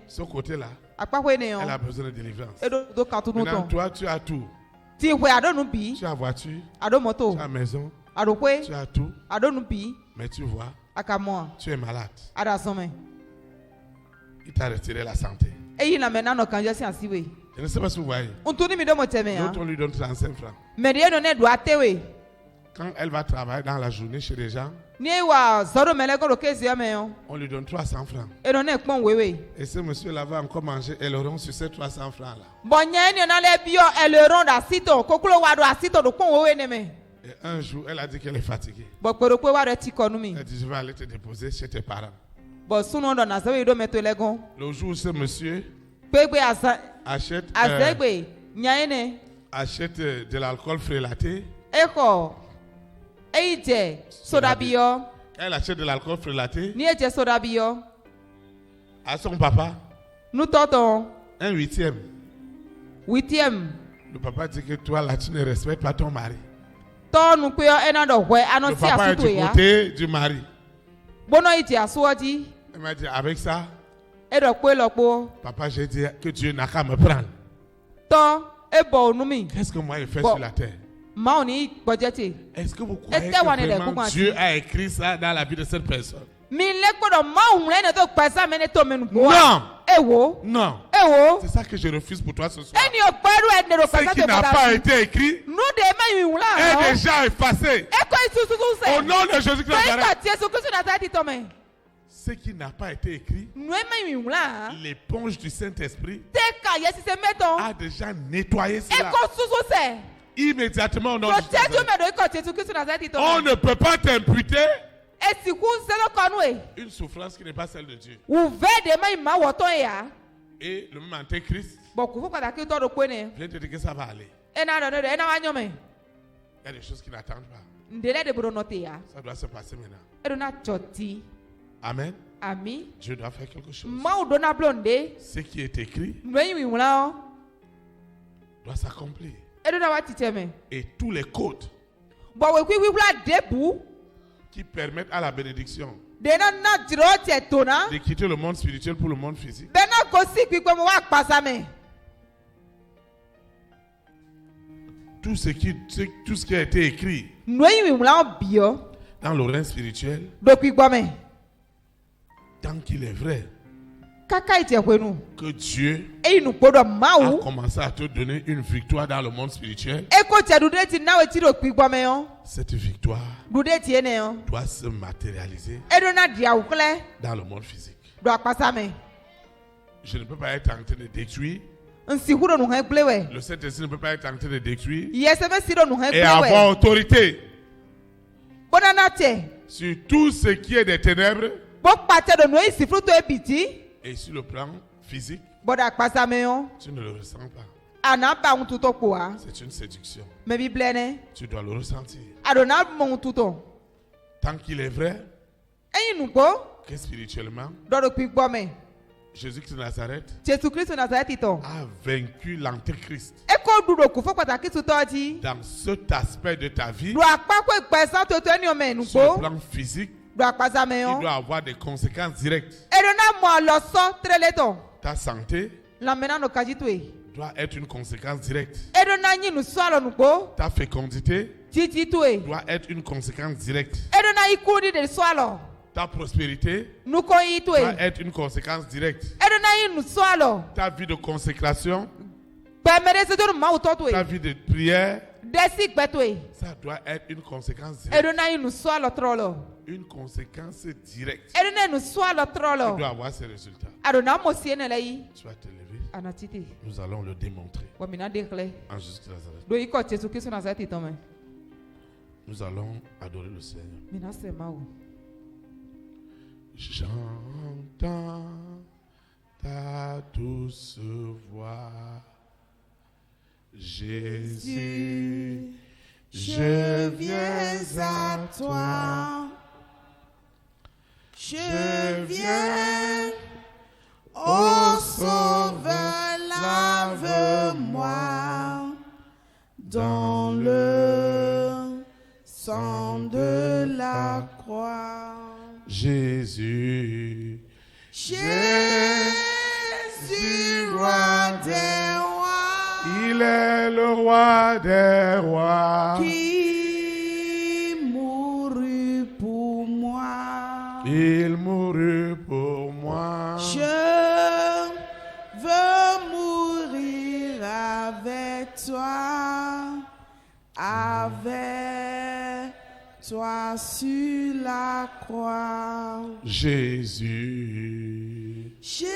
Ce côté-là, elle a besoin de délivrance. Maintenant, toi, tu as tout. Tu as voiture, tu as maison, tu as tout. Mais tu vois, tu es malade. Il t'a retiré la santé. Je ne sais pas si vous voyez. L'autre, on lui donne 35 francs. Quand elle va travailler dans la journée chez les gens, on lui donne 300 francs. Et ce monsieur-là va encore manger aileron sur ces 300 francs-là. Et un jour, elle a dit qu'elle est fatiguée. Elle dit, je vais aller te déposer chez tes parents. Le jour où ce monsieur achète de l'alcool frélaté, elle achète de l'alcool frélaté à son papa. Un huitième. Le papa dit que toi là tu ne respectes pas ton mari. Le papa est du côté du mari. Elle m'a dit avec ça, papa, j'ai dit que Dieu n'a qu'à me prendre. Qu'est-ce que moi je fais sur la terre? Est-ce que vous croyez que vraiment Dieu a écrit ça dans la vie de cette personne? Non. Non. C'est ça que je refuse pour toi ce soir. Ce qui n'a pas été écrit est déjà effacé. Au nom de Jésus-Christ. ce qui n'a pas été écrit, l'éponge du Saint-Esprit a déjà nettoyé cela. Immédiatement, on ne peut pas t'imputer une souffrance qui n'est pas celle de Dieu. Et le même antéchrist vient te dire que ça va aller. Il y a des choses qui n'attendent pas. Ça doit se passer maintenant. Amen. Dieu doit faire quelque chose. Ce qui est écrit doit s'accomplir. Et tous les codes qui permettent à la bénédiction de quitter le monde spirituel pour le monde physique. Tout ce qui a été écrit dans le règne spirituel, tant qu'il est vrai que Dieu a commencé à te donner une victoire dans le monde spirituel, cette victoire doit se matérialiser dans le monde physique. Je ne peux pas être en train de détruire. Le Saint-Esprit ne peut pas être en train de détruire et avoir autorité sur tout ce qui est des ténèbres et sur le plan physique. Tu ne le ressens pas. C'est une séduction. Tu dois le ressentir. Tant qu'il est vrai que spirituellement, Jésus-Christ de Nazareth a vaincu l'antéchrist dans cet aspect de ta vie. Sur le plan physique, il doit avoir des conséquences directes. Ta santé doit être une conséquence directe. Ta fécondité doit être une conséquence directe. Ta prospérité doit être une conséquence directe. Ta vie de consécration, ta vie de prière, ça doit être une conséquence directe. Une conséquence directe. Tu dois avoir ces résultats. Tu vas te lever. Nous allons le démontrer. En Jésus de Nazareth. Nous allons adorer le Seigneur. J'entends ta douce voix, Jésus, je viens à toi, je viens, ô Sauveur, lave-moi dans le sang de la croix. Jésus, Jésus, roi des rois, il est le roi des rois, qui mourut pour moi, il mourut pour moi. Je veux mourir avec toi, avec toi sur la croix. Jésus, Jésus,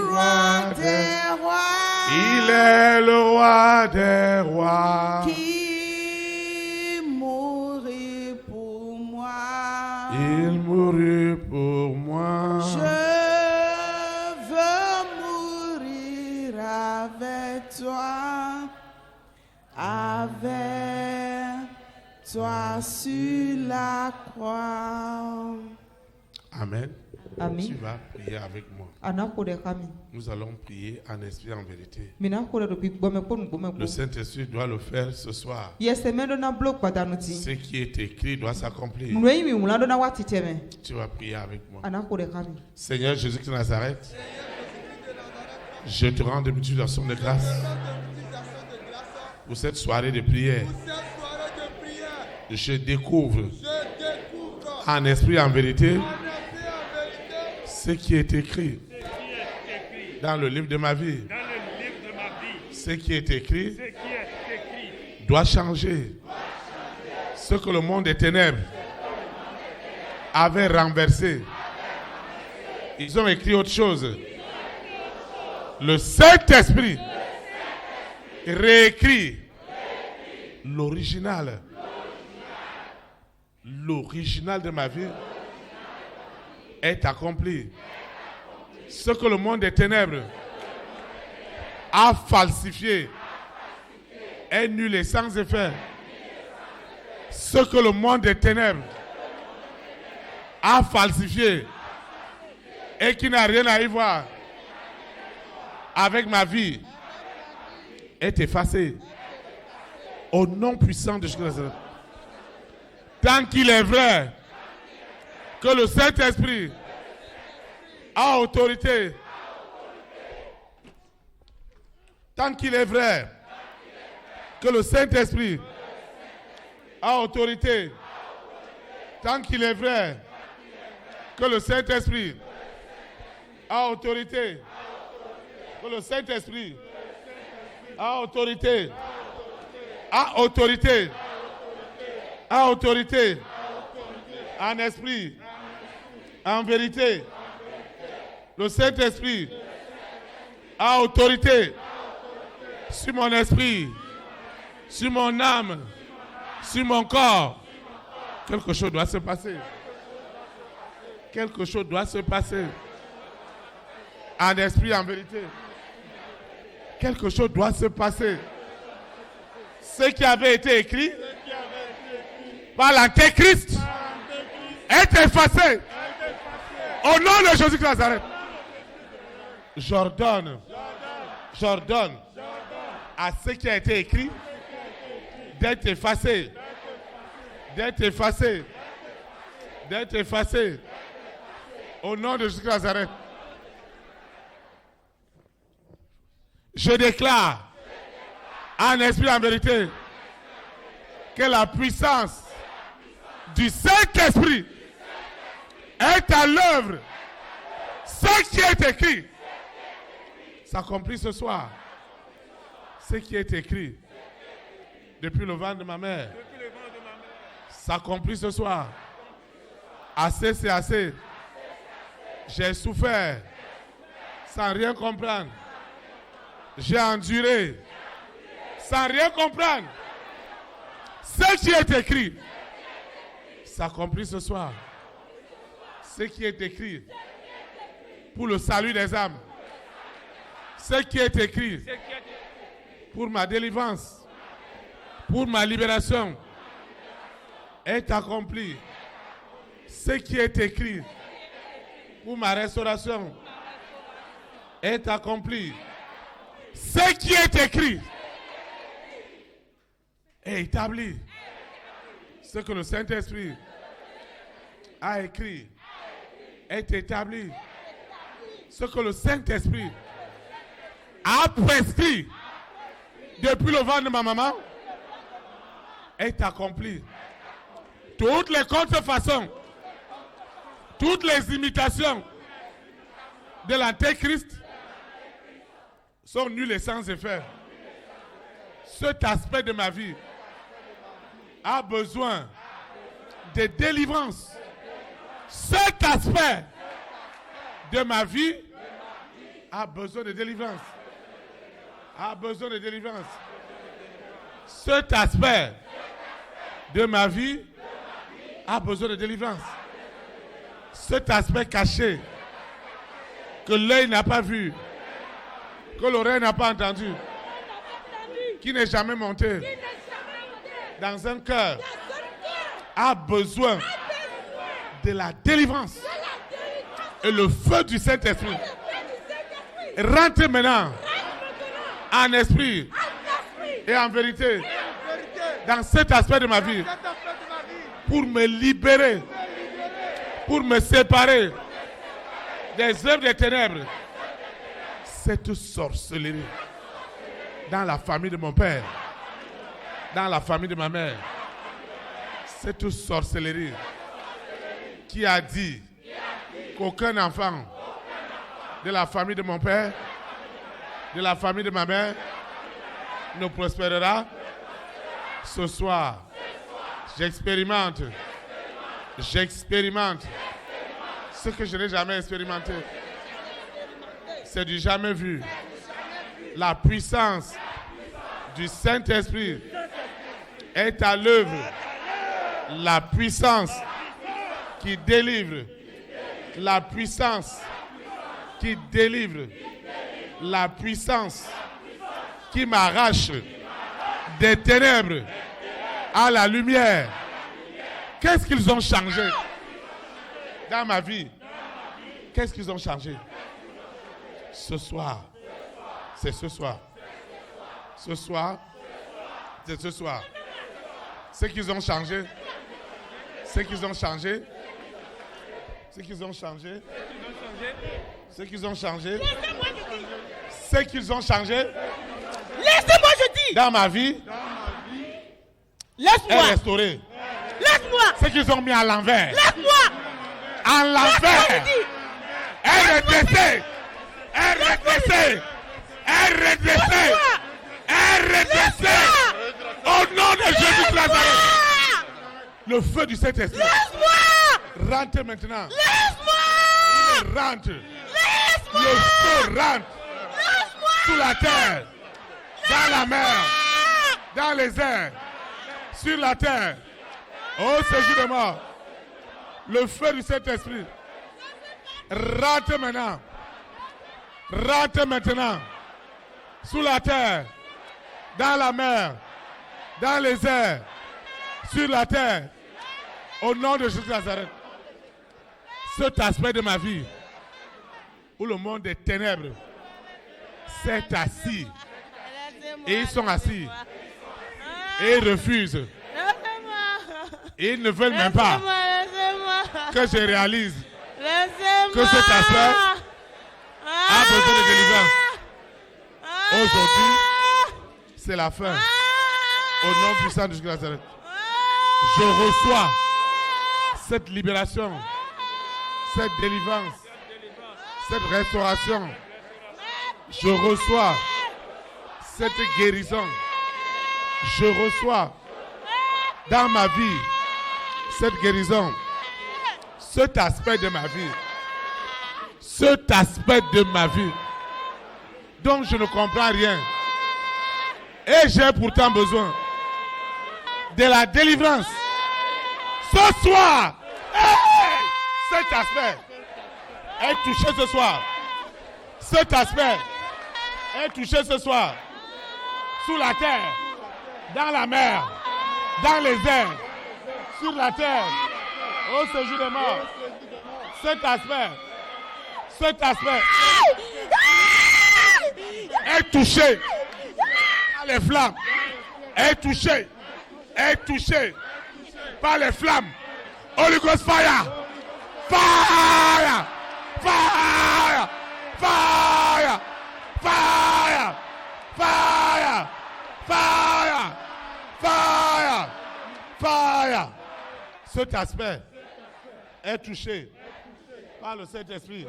roi des rois, il est le roi des rois, qui mourut pour moi, il mourut pour moi. Je veux mourir avec toi, avec toi sur la croix. Amen. Amen. Tu vas prier avec moi. Nous allons prier en esprit et en vérité. Le Saint-Esprit doit le faire ce soir. Ce qui est écrit doit s'accomplir. Tu vas prier avec moi. Seigneur Jésus-Christ de Nazareth, je te rends de multiples actions de grâce pour cette soirée de prière. Je découvre en esprit et en vérité ce qui est écrit dans le livre de ma vie. Ce qui est écrit doit changer. Ce que le monde des ténèbres avaient renversé. Ils ont écrit autre chose. Le Saint-Esprit réécrit l'original. L'original de ma vie est accompli. Ce que le monde des ténèbres a falsifié est nul et sans effet. Ce que le monde des ténèbres a falsifié et qui n'a rien à y voir avec ma vie est effacé. Au nom puissant de Jésus. Tant qu'il est vrai que le Saint-Esprit a autorité, tant qu'il est vrai que le Saint-Esprit a autorité, tant qu'il est vrai que le Saint-Esprit a autorité, que le Saint-Esprit a autorité, a autorité, a autorité, en esprit, en vérité. Le Saint-Esprit a autorité sur mon esprit, sur mon âme, sur mon corps. Quelque chose doit se passer. Quelque chose doit se passer. En esprit, en vérité. Quelque chose doit se passer. Ce qui avait été écrit par l'Antéchrist est effacé. Au nom de Jésus de Nazareth. J'ordonne à ce qui a été écrit d'être effacé. D'être effacé. D'être effacé. Au nom de Jésus de Nazareth. Je déclare en esprit, en vérité, que la puissance du Saint-Esprit est à l'œuvre. Ce qui est écrit s'accomplit ce soir. Ce qui est écrit depuis le ventre de ma mère s'accomplit ce soir. Assez, c'est assez. J'ai souffert sans rien comprendre. J'ai enduré sans rien comprendre. Ce qui est écrit s'accomplit ce soir. Ce qui est écrit pour le salut des âmes. Ce qui est écrit pour ma délivrance, pour ma libération, est accompli. Ce qui est écrit pour ma restauration est accompli. Ce qui est écrit est établi. Ce que le Saint-Esprit a écrit est établi. Ce que le Saint-Esprit a prescrit depuis le ventre de ma maman est accompli. Toutes les contrefaçons, toutes les imitations de l'Antéchrist sont nulles et sans effet. Cet aspect de ma vie a besoin de délivrance. Cet aspect de ma vie a besoin de délivrance. A besoin de délivrance. Cet aspect de ma vie a besoin de délivrance. Cet aspect caché que l'œil n'a pas vu, que l'oreille n'a pas entendu, qui n'est jamais monté dans un cœur, a besoin de la délivrance. Et le feu du Saint-Esprit rentre maintenant en esprit et en vérité dans cet aspect de ma vie pour me libérer, pour me séparer des œuvres des ténèbres. Cette sorcellerie dans la famille de mon père, dans la famille de ma mère, cette sorcellerie qui a dit qu'aucun enfant de la famille de mon père, de la famille de ma mère, ne prospérera. Ce soir, j'expérimente J'expérimente ce que je n'ai jamais expérimenté. C'est du jamais vu. La puissance du Saint-Esprit est à l'œuvre. La puissance qui délivre. La puissance qui délivre. La puissance qui m'arrache des ténèbres à la lumière. Qu'est-ce qu'ils ont changé dans ma vie? Qu'est-ce qu'ils ont changé? Ce soir, c'est ce soir. Ce soir, c'est ce soir. Ce qu'ils ont changé. Ce qu'ils ont changé. Ce qu'ils ont changé. Ce qu'ils ont changé. Ce qu'ils ont changé. Laissez-moi, je dis. Dans ma vie. Laisse-moi. Est restauré. Laisse-moi. Ce qu'ils ont mis à l'envers. Laisse-moi. À l'envers. Est redressé. Est redressé. Est redressé. Est redressé. Au nom de Jésus de Nazareth. Le feu du Saint-Esprit. Laisse-moi. Rentre maintenant. Laisse-moi. Il rentre. Laisse-moi. Le feu rentre. Laisse-moi. Sous la terre. Dans la mer. Dans les airs. Sur la terre. Au séjour de mort. Le feu du Saint-Esprit. Rentre maintenant. Rentre maintenant. Sous la terre. Dans la mer. Dans les airs. Sur la terre. Au nom de Jésus de Nazareth. Cet aspect de ma vie où le monde des ténèbres s'est assis. Et ils sont assis. Et ils refusent. Et ils ne veulent même pas que je réalise que cet aspect a besoin de délivrance. Aujourd'hui, c'est la fin. Au nom puissant de Jésus de Nazareth. Je reçois cette libération, cette délivrance, cette restauration. Je reçois cette guérison. Je reçois dans ma vie cette guérison, cet aspect de ma vie, cet aspect de ma vie dont je ne comprends rien. Et j'ai pourtant besoin de la délivrance. Ce soir, cet aspect est touché ce soir. Cet aspect est touché ce soir. Sous la terre, dans la mer, dans les airs, sur la terre, au séjour des morts. Cet aspect est touché par les flammes. Est touché par les flammes. Holy Ghost fire! Fire! Fire! Fire! Fire! Fire! Fire! Fire! Fire! Cet aspect est touché par le Saint-Esprit.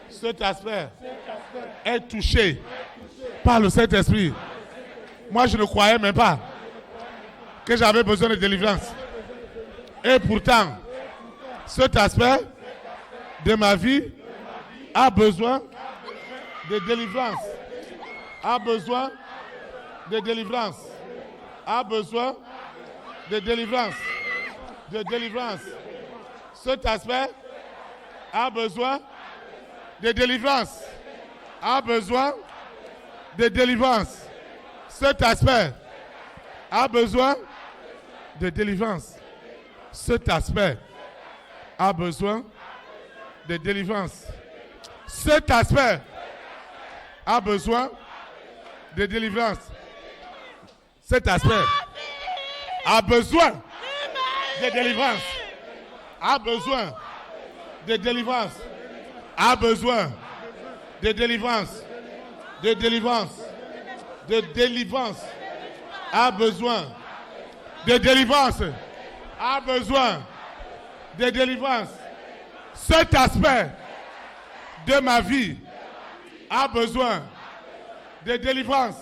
Cet aspect est touché par le Saint-Esprit. Moi, je ne croyais même pas que j'avais besoin de délivrance. Et pourtant, cet aspect de ma vie a besoin de délivrance. A besoin de délivrance. A besoin de délivrance. De délivrance. Cet aspect a besoin de délivrance. A besoin de délivrance. Cet aspect a besoin de délivrance. Cet aspect a besoin de délivrance. Cet aspect a besoin de délivrance. Cet aspect a besoin de délivrance. A besoin de délivrance. A besoin de délivrance. De délivrance. De délivrance. A besoin de délivrance. A besoin de délivrance. Cet aspect de ma vie a besoin de délivrance.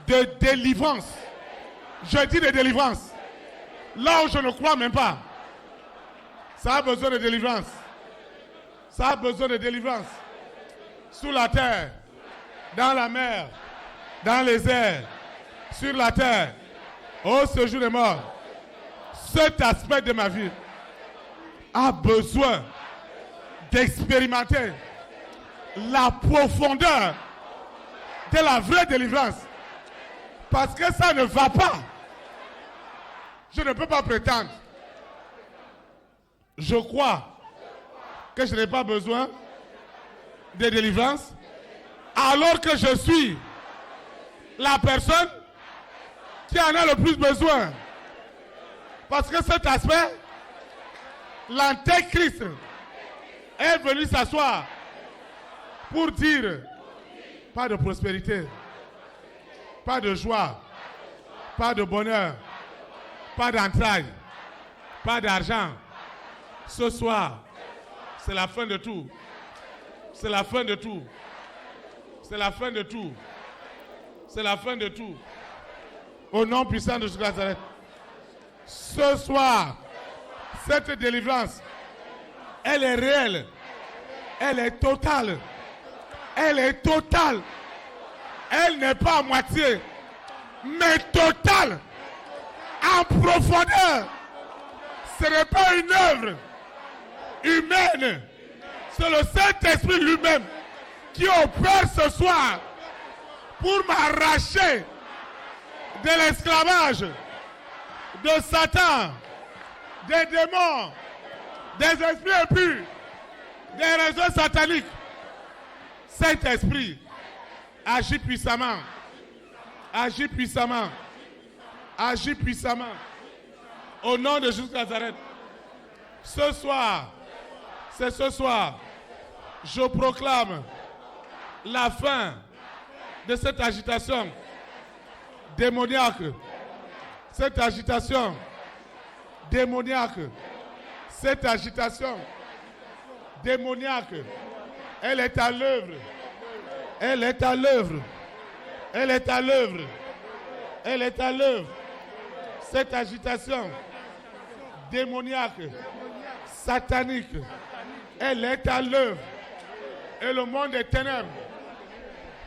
De délivrance. Je dis de délivrance. Là où je ne crois même pas Ça a besoin de délivrance. Ça a besoin de délivrance. Sous la terre, dans la mer, dans les airs, sur la terre, au séjour des morts. Cet aspect de ma vie a besoin d'expérimenter la profondeur de la vraie délivrance. Parce que ça ne va pas. Je ne peux pas prétendre. Je crois que je n'ai pas besoin de délivrance alors que je suis la personne qui en a le plus besoin. Parce que cet aspect, l'antéchrist est venu s'asseoir pour dire pas de prospérité, pas de joie, pas de bonheur, pas d'entrailles, pas d'argent. Ce soir, c'est la fin de tout. C'est la fin de tout. C'est la fin de tout. C'est la fin de tout. Au nom puissant de Jésus de Nazareth. Ce soir, cette délivrance, elle est réelle. Elle est totale. Elle est totale. Elle n'est pas à moitié, mais totale. En profondeur. Ce n'est pas une œuvre humaine. C'est le Saint-Esprit lui-même qui opère ce soir pour m'arracher de l'esclavage de Satan, des démons, des esprits impurs, des réseaux sataniques. Saint-Esprit, agis puissamment, agis puissamment, agis puissamment. Au nom de Jésus de Nazareth, ce soir, c'est ce soir, je proclame la fin de cette agitation démoniaque. Cette agitation démoniaque. Cette agitation démoniaque. Elle est à l'œuvre. Elle est à l'œuvre. Elle est à l'œuvre. Elle est à l'œuvre. Cette agitation démoniaque, satanique, elle est à l'œuvre. Et le monde des ténèbres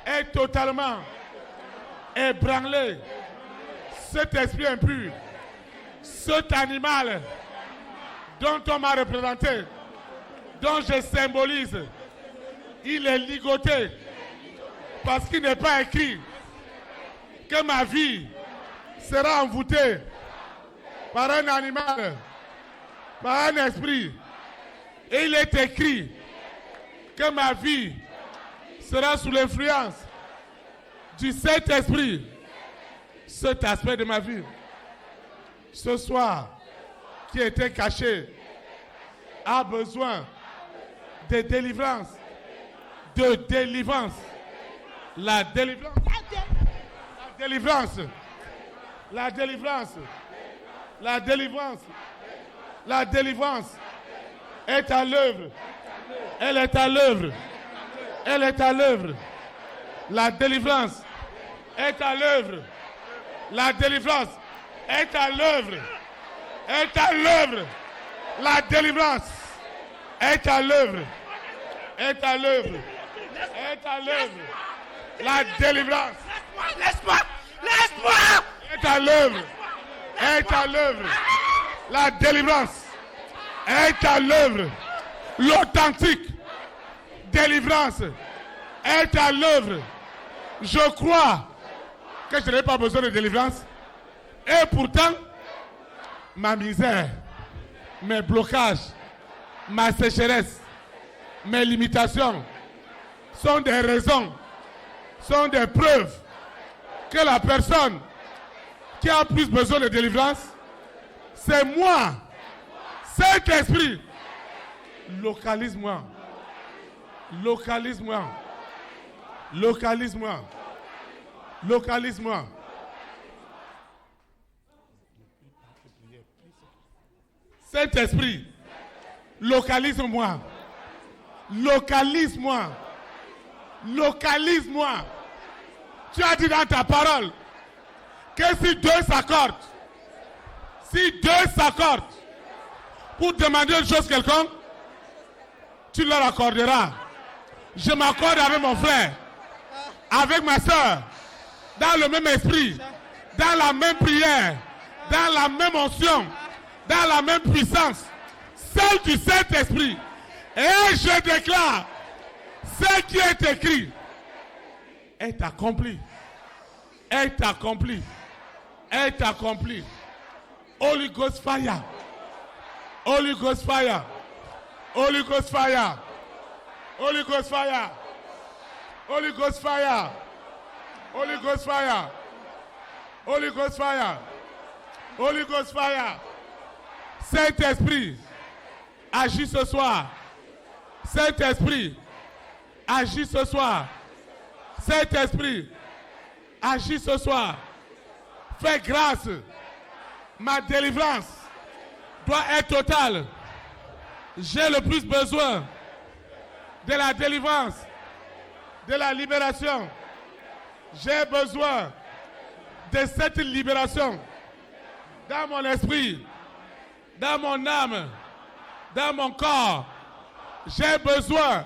est totalement ébranlé. Cet esprit impur, cet animal dont on m'a représenté, dont je symbolise, il est ligoté parce qu'il n'est pas écrit que ma vie sera envoûtée par un animal, par un esprit. Et il est écrit que ma vie sera sous l'influence du Saint-Esprit. Cet aspect de ma vie, ce soir, qui était caché, a besoin de délivrance. De délivrance. La délivrance. La délivrance. La délivrance. La délivrance. La délivrance est à l'œuvre. Elle est à l'œuvre. Elle est à l'œuvre. La délivrance est à l'œuvre. La délivrance est à l'œuvre. Est à l'œuvre. La délivrance est à l'œuvre. Est à l'œuvre. Est à l'œuvre. La délivrance. Laisse-moi. Laisse-moi. Est à l'œuvre. Est à l'œuvre. La délivrance est à l'œuvre. L'authentique délivrance est à l'œuvre. Je crois que je n'ai pas besoin de délivrance. Et pourtant, ma misère, mes blocages, ma sécheresse, mes limitations sont des raisons, sont des preuves que la personne qui a plus besoin de délivrance, c'est moi. Cet esprit, localise-moi. Localise-moi. Localise-moi. Localise-moi. Saint-Esprit, localise-moi. Localise-moi. Localise-moi. Tu as dit dans ta parole que si deux s'accordent pour demander une chose quelconque, tu leur accorderas. Je m'accorde avec mon frère, avec ma soeur, dans le même esprit, dans la même prière, dans la même onction, dans la même puissance, celle du Saint-Esprit. Et je déclare, ce qui est écrit est accompli. Est accompli. Est accompli. Holy Ghost fire. Holy Ghost fire. Holy Ghost fire. Holy Ghost fire. Holy Ghost fire. Holy Ghost fire. Holy Ghost fire. Holy Ghost fire. Saint-Esprit, agis ce soir. Saint-Esprit, agis ce soir. Saint-Esprit, agis ce soir. Fais grâce. Ma délivrance doit être totale. J'ai le plus besoin de la délivrance, de la libération. J'ai besoin de cette libération dans mon esprit, dans mon âme, dans mon corps. J'ai besoin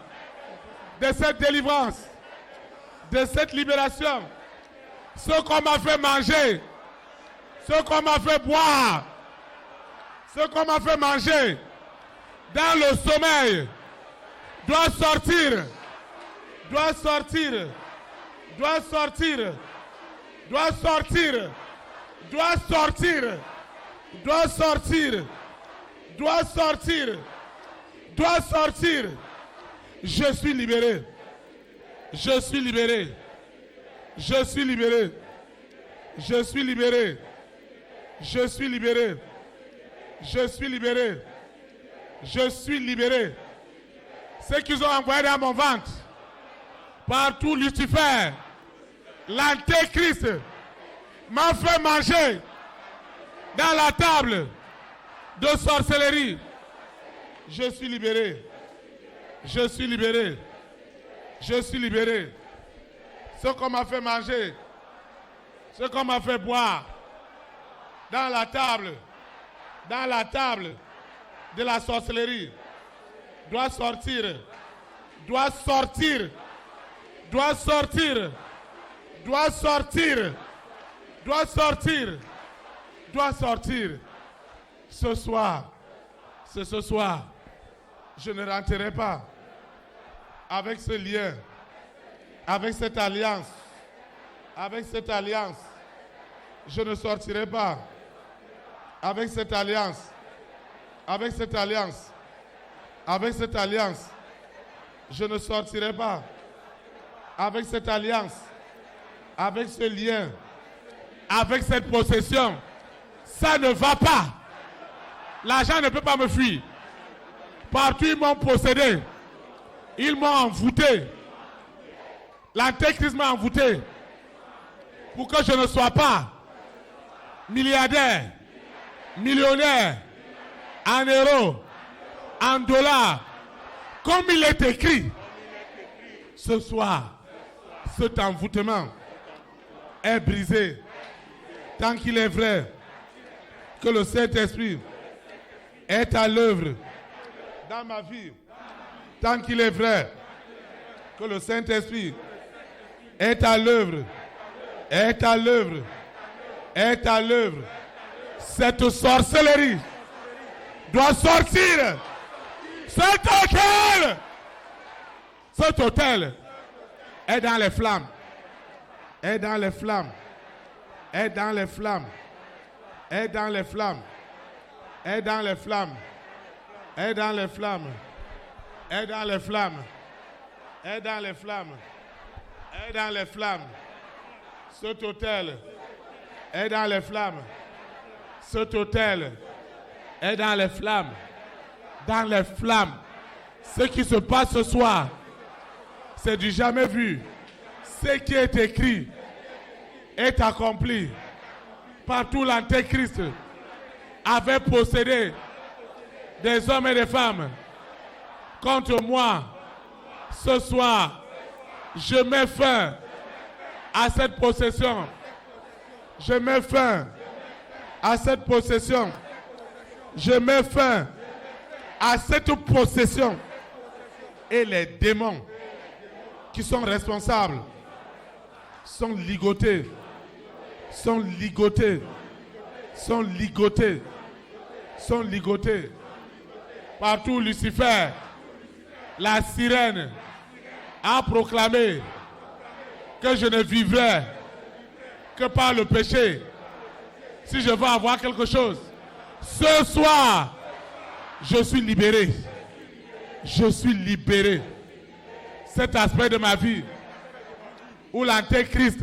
de cette délivrance, de cette libération. Ce qu'on m'a fait manger, ce qu'on m'a fait boire, ce qu'on m'a fait manger dans le sommeil doit sortir, doit sortir, doit sortir, doit sortir, doit sortir, doit sortir, doit sortir, doit sortir. Je suis libéré. Je suis libéré. Je suis libéré. Je suis libéré. Je suis libéré. Je suis libéré. Je suis libéré. Ceux qu'ils ont envoyé dans mon ventre, partout Lucifer, l'antéchrist, m'a fait manger dans la table de sorcellerie. Je suis libéré. Je suis libéré. Je suis libéré. Ce qu'on m'a fait manger, ce qu'on m'a fait boire dans la table de la sorcellerie doit sortir, doit sortir, doit sortir, doit sortir, doit sortir, doit sortir. Ce soir, c'est ce soir, je ne rentrerai pas avec ce lien, avec cette alliance, avec cette alliance. Je ne sortirai pas avec cette alliance, avec cette alliance, avec cette alliance. Je ne sortirai pas avec cette alliance, avec ce lien, avec cette possession. Ça ne va pas. L'argent ne peut pas me fuir. Partout ils m'ont possédé. Ils m'ont envoûté. L'antéchrist m'a envoûté. Pour que je ne sois pas milliardaire, millionnaire, en euros, en dollars. Comme il est écrit. Ce soir, cet envoûtement est brisé. Tant qu'il est vrai que le Saint-Esprit est à l'œuvre dans ma vie. Tant qu'il est vrai que le Saint-Esprit est à l'œuvre, est à l'œuvre, est à l'œuvre. Cette sorcellerie doit sortir. Cet hôtel est dans les flammes, est dans les flammes, est dans les flammes, est dans les flammes, est dans les flammes, est dans les flammes, est dans les flammes, est dans les flammes, est dans les flammes. Cet hôtel est dans les flammes. Cet hôtel est dans les flammes. Dans les flammes. Ce qui se passe ce soir, c'est du jamais vu. Ce qui est écrit est accompli. Partout l'antéchrist avait possédé des hommes et des femmes contre moi. Ce soir, je mets fin à cette possession. Je mets fin à cette possession. Je mets fin à cette possession. Et les démons qui sont responsables sont ligotés, sont ligotés, sont ligotés, sont ligotés. Partout Lucifer, la sirène, a proclamé que je ne vivrai que par le péché. Si je veux avoir quelque chose, ce soir, je suis libéré. Je suis libéré. Cet aspect de ma vie où l'antéchrist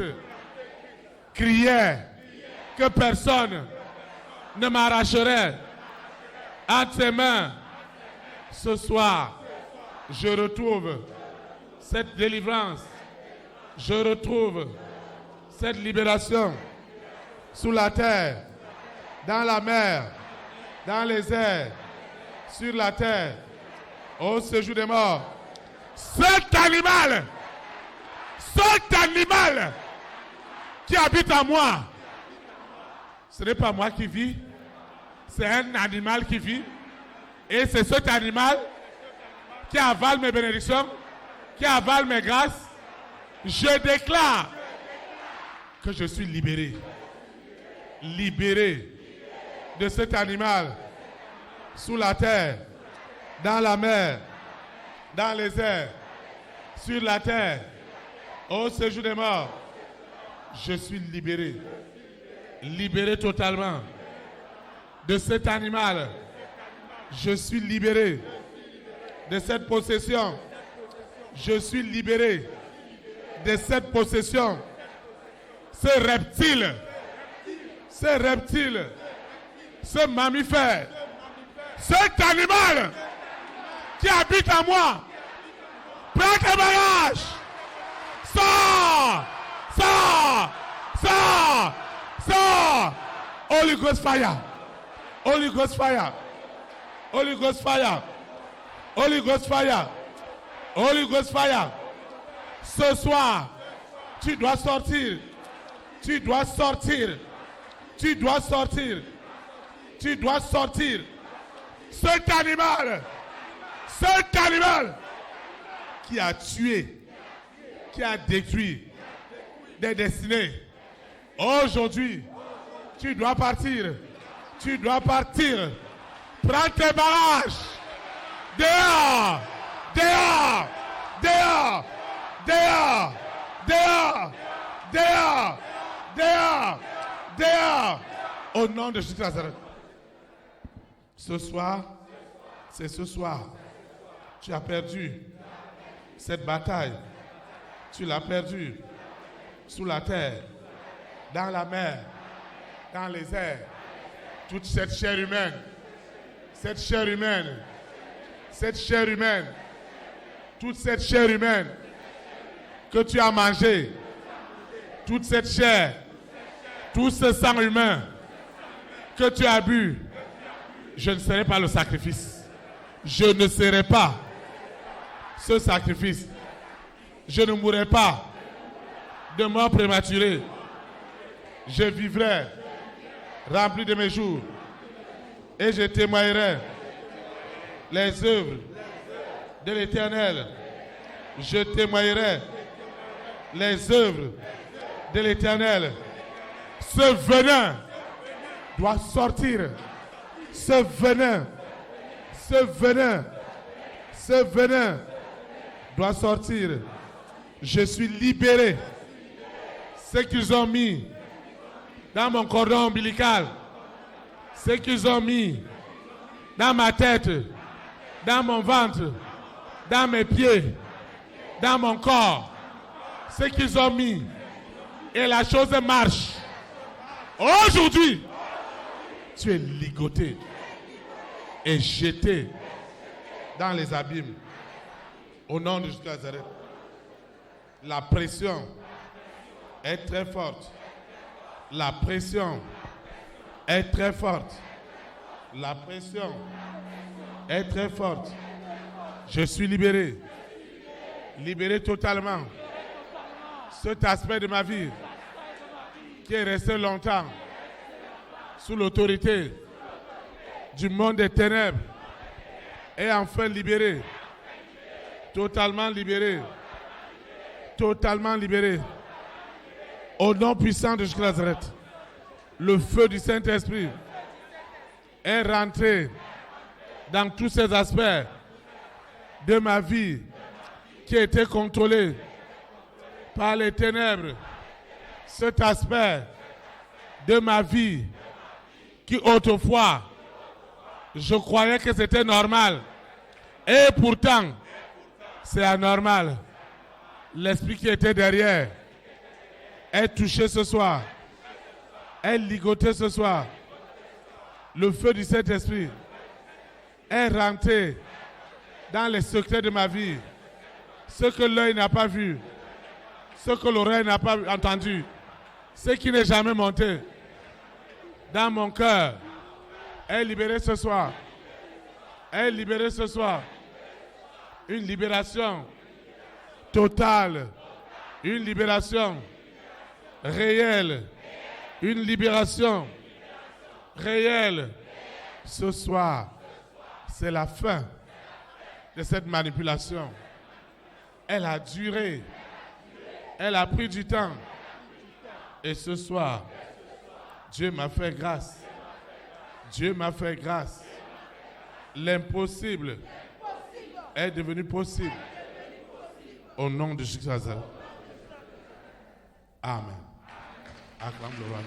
criait que personne ne m'arracherait entre ses mains. Ce soir, je retrouve cette délivrance. Je retrouve cette libération sous la terre, dans la mer, dans les airs, sur la terre, au séjour des morts. Cet animal qui habite en moi, ce n'est pas moi qui vis, c'est un animal qui vit. Et c'est cet animal qui avale mes bénédictions, qui avale mes grâces. Je déclare que je suis libéré. Libéré de cet animal sous la terre, dans la mer, dans les airs, sur la terre, au séjour des morts. Je suis libéré. Libéré totalement de cet animal. Je suis libéré de cette possession. Je suis libéré de cette possession. Ce reptile, ce mammifère, cet animal qui habite en moi, prends tes bagages. Sors, sors, sors, sors. Holy Ghost fire, Holy Ghost fire, Holy Ghost fire, Holy Ghost fire, Holy Ghost fire. Ce soir, tu dois sortir, tu dois sortir, tu dois sortir, tu dois sortir. Cet animal qui a tué, qui a détruit des destinées. Aujourd'hui, tu dois partir. Tu dois partir. Prends tes bagages. Dehors. Dehors. Dehors. Dehors. Dehors. Dehors. Dehors. Dehors. Au nom de Jésus de Nazareth. Ce soir, c'est ce soir. Tu as perdu cette bataille. Tu l'as perdue sous la terre, dans la mer, dans les airs. Toute cette chair humaine, cette chair humaine, cette chair humaine, toute cette chair humaine que tu as mangée, toute cette chair, tout ce sang humain que tu as bu, je ne serai pas le sacrifice. Je ne serai pas ce sacrifice. Je ne mourrai pas de mort prématurée. Je vivrai rempli de mes jours et je témoignerai les œuvres de l'Éternel. Je témoignerai les œuvres de l'Éternel. Ce venin doit sortir. Ce venin doit sortir. Je suis libéré. Ce qu'ils ont mis dans mon cordon ombilical, ce qu'ils ont mis dans ma tête, dans mon ventre, dans mes pieds, dans mon corps, ce qu'ils ont mis, et la chose marche. Aujourd'hui, tu es ligoté et jeté dans les abîmes. Au nom de Jésus de Nazareth. La pression est très forte. La pression est très forte. La pression est très forte. Je suis libéré. Libéré totalement. Cet aspect de ma vie qui est resté longtemps sous l'autorité du monde des ténèbres est enfin libéré. Totalement libéré. Totalement libéré. Au nom puissant de Jésus Nazareth, le feu du Saint-Esprit est rentré dans tous ces aspects de ma vie qui étaient contrôlés par les ténèbres. Cet aspect de ma vie qui autrefois je croyais que c'était normal et pourtant c'est anormal. L'esprit qui était derrière est touché ce soir, est ligoté ce soir. Le feu du Saint-Esprit est rentré dans les secrets de ma vie. Ce que l'œil n'a pas vu, ce que l'oreille n'a pas entendu, ce qui n'est jamais monté dans mon cœur est libéré ce soir. Est libéré ce soir. Une libération totale. Une libération réelle. Une libération réelle. Ce soir, c'est la fin de cette manipulation. Elle a duré. Elle a pris du temps. Et ce soir, Dieu m'a fait grâce. Dieu m'a fait grâce. L'impossible est devenu possible. Au nom de Jésus. Amen. Acclame le roi.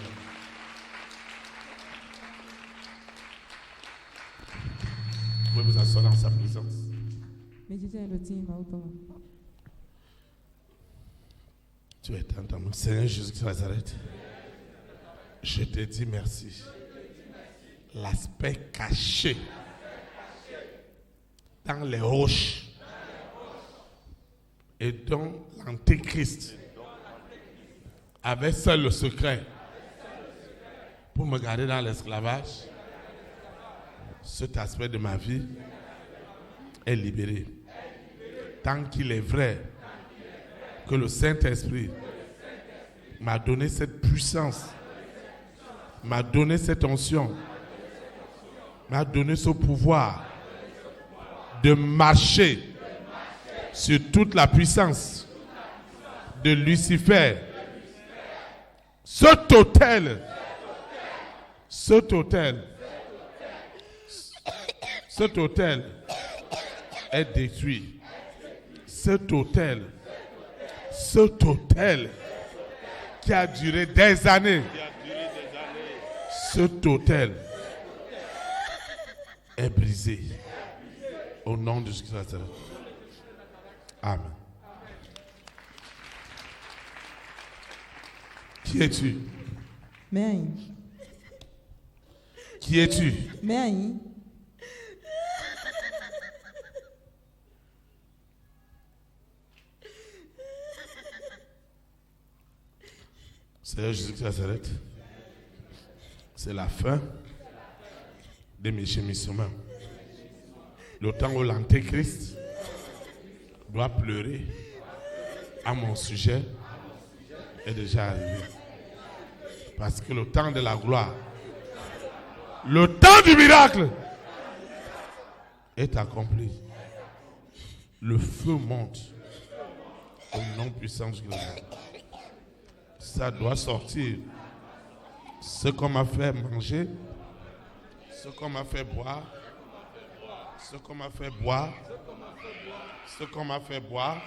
Vous pouvez vous asseoir dans sa présence. Tu es dans mon Seigneur Jésus de Nazareth. Je te dis merci. L'aspect caché dans les roches et dont l'Antéchrist avait seul le secret pour me garder dans l'esclavage, cet aspect de ma vie est libéré. Tant qu'il est vrai que le Saint-Esprit m'a donné cette puissance, m'a donné cette onction, m'a donné ce pouvoir de marcher sur toute la puissance de Lucifer. Cet autel est détruit. Cet autel qui a duré des années, cet autel est brisé au nom de Jésus-Christ. Amen. Qui es-tu? Qui es-tu? Seigneur Jésus-Christ Nazareth, c'est la fin de mes gémissements. Le temps où l'Antéchrist doit pleurer à mon sujet est déjà arrivé. Parce que le temps de la gloire, le temps du miracle est accompli. Le feu monte au nom puissant de Jésus. Ça doit sortir. Ce qu'on m'a fait manger, ce qu'on m'a fait boire, ce qu'on m'a fait boire, ce qu'on m'a fait boire,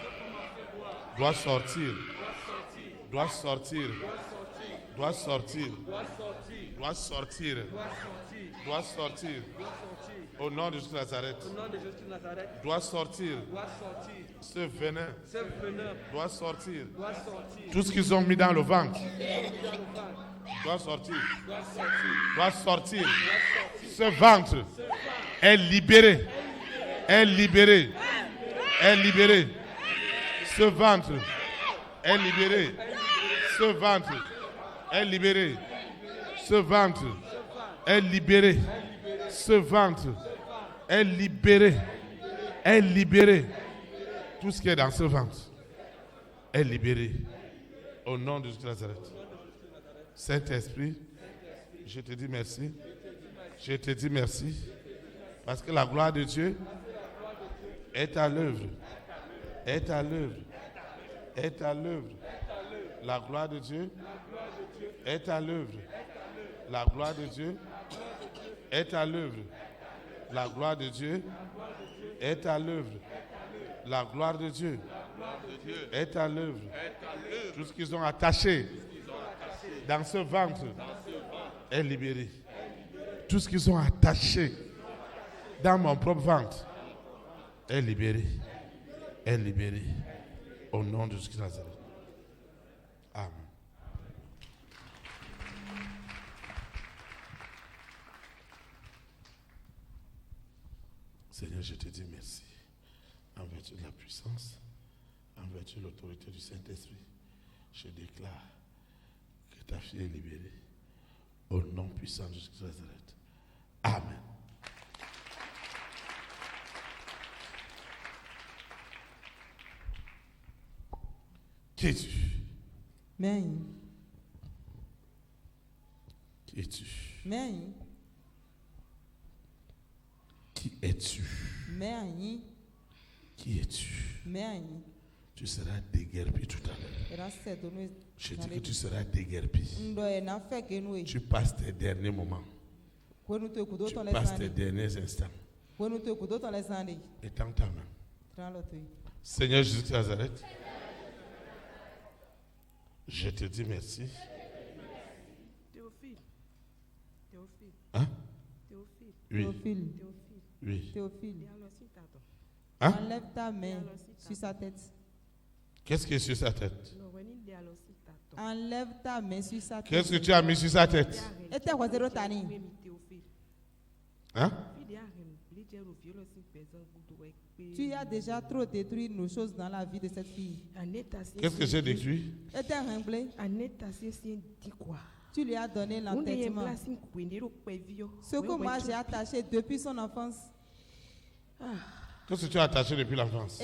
doit sortir, doit sortir, doit sortir, doit sortir, doit sortir. Au nom de Jésus de Nazareth, doit sortir. Ce venin doit sortir. Tout ce qu'ils ont mis dans le ventre doit sortir. Doit sortir. Ce ventre est libéré. Est libéré. Est libéré. Ce ventre est libéré. Ce ventre est libéré. Ce ventre est libéré. Ce ventre est libéré. Est libéré. Tout ce qui est dans ce ventre est libéré. Au nom de Jésus de Nazareth. Saint-Esprit, je te dis merci. Je te dis merci. Parce que la gloire de Dieu est à l'œuvre. Est à l'œuvre. Est à l'œuvre. La gloire de Dieu est à l'œuvre. La gloire de Dieu est à l'œuvre. La gloire de Dieu est à l'œuvre. La gloire de Dieu est à l'œuvre. Tout ce qu'ils ont attaché dans ce ventre est libéré. Tout ce qu'ils ont attaché dans mon propre ventre est libéré. Est libéré. Au nom de Jésus-Christ. Amen. Seigneur, je te dis merci. En vertu de la puissance, en vertu de l'autorité du Saint-Esprit, je déclare que ta fille est libérée. Au nom puissant de Jésus de Nazareth. Amen. Qui es-tu? Amen. Qui es-tu? Amen. Qui es-tu? Amen. Qui es-tu? Amen. Tu seras déguerpi tout à l'heure. Je dis que tu seras déguerpi. Tu passes tes derniers moments. Tu passes tes derniers instants. Étends ta main. Seigneur Jésus de Nazareth, je te dis merci. Théophile. Hein? Théophile. Oui. Théophile. Oui. Théophile. Hein? Enlève ta main sur sa tête. Qu'est-ce qui est sur sa tête? Enlève ta main sur sa tête. Qu'est-ce que tu as mis sur sa tête? Hein? Tu as déjà trop détruit nos choses dans la vie de cette fille. Qu'est-ce que j'ai détruit? Tu lui as donné l'entêtement. Ce que moi j'ai attaché depuis son enfance. Qu'est-ce que tu as attaché depuis l'enfance?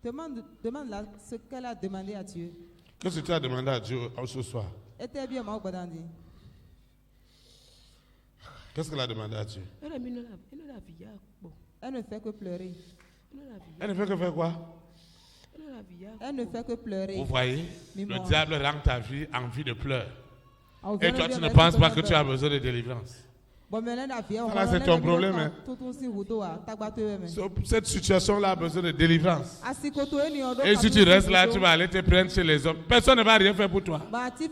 Demande-la ce qu'elle a demandé à Dieu. Qu'est-ce que tu as demandé à Dieu ce soir? Qu'est-ce qu'elle a demandé à Dieu? Elle ne fait que pleurer. Elle ne fait que faire quoi? Elle ne fait que pleurer. Vous voyez, le diable rend ta vie en vie de pleurs. Et toi, tu ne penses pas que tu as besoin de délivrance. Voilà, c'est ton problème. Hein? Cette situation-là a besoin de délivrance. Et si tu restes là, tu vas aller te prendre chez les hommes. Personne ne va rien faire pour toi. Tu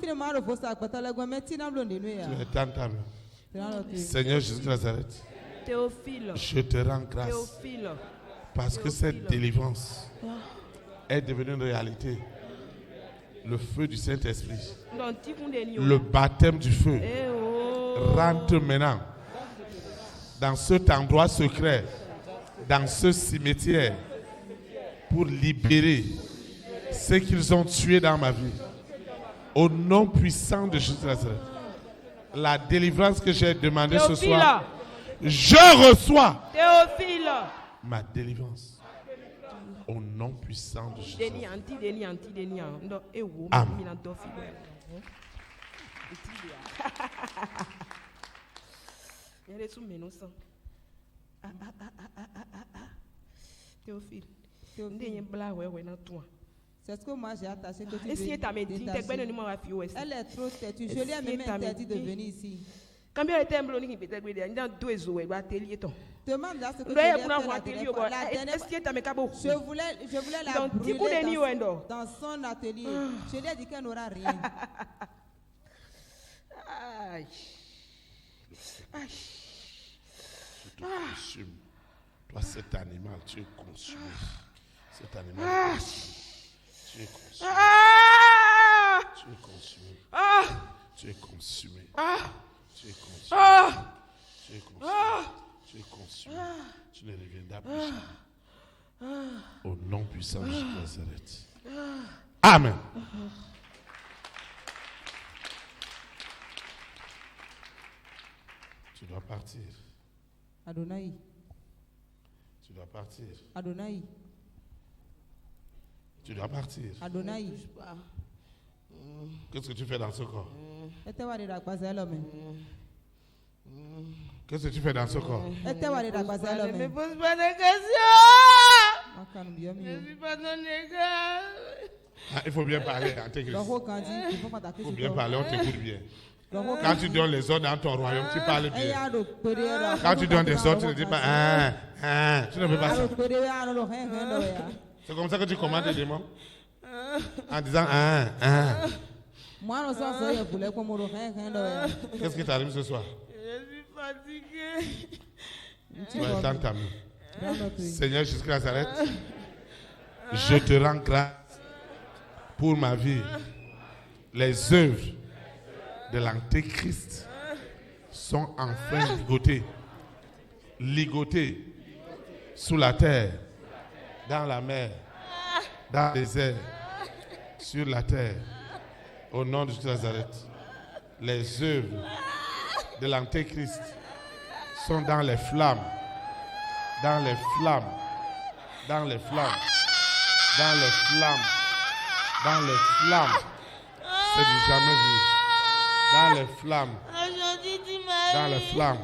étends ta main. Seigneur Jésus de Nazareth, je te rends grâce parce que cette délivrance est devenue une réalité. Le feu du Saint-Esprit, le baptême du feu rentre maintenant dans cet endroit secret, dans ce cimetière, pour libérer ce qu'ils ont tué dans ma vie. Au nom puissant de Jésus de Nazareth, la délivrance que j'ai demandée ce soir, je reçois ma délivrance. Au nom puissant de Jésus. Amen. Théophile. C'est ce que moi j'ai attaché que tu veux détacher. Elle est trop têtue. Je lui ai même interdit de venir ici. Demande là ce que je lui ai fait la dernière fois. Je voulais la brûler dans son atelier. Je lui ai dit qu'elle n'aura rien. Je te consume. Toi, cet animal, tu es consumé. Cet animal, tu es consumé. Tu es consumé. Tu es consumé. Tu es consumé. Tu es consumé. Tu es consumé. Tu ne reviendras plus jamais. Au nom puissant de Jésus de Nazareth. Amen. Tu dois partir. Adonai. Tu dois partir. Adonai. Tu dois partir. Adonai. Qu'est-ce que tu fais dans ce corps? Qu'est-ce que tu fais dans ce corps? Ne me pose pas de questions. Je ne suis pas ton égal. Il faut bien parler dans tes Christ. Il faut bien parler, on t'écoute bien. Quand tu donnes les ordres dans ton royaume, tu parles bien. Quand tu donnes des ordres, tu ne dis pas tu ne peux pas ça. C'est comme ça que tu commandes les démons. En disant Qu'est-ce qui t'arrive ce soir? Je suis fatigué. Tu vas étendre ta main. Seigneur Jésus Nazareth, je te rends grâce pour ma vie. Les œuvres de l'Antéchrist sont enfin ligotées sous la terre, dans la mer, dans les airs, sur la terre. Au nom de Jésus Nazareth, les œuvres de l'Antéchrist sont dans les flammes, dans les flammes, dans les flammes, dans les flammes, dans les flammes. C'est du jamais vu. Dans les flammes, dans les flammes,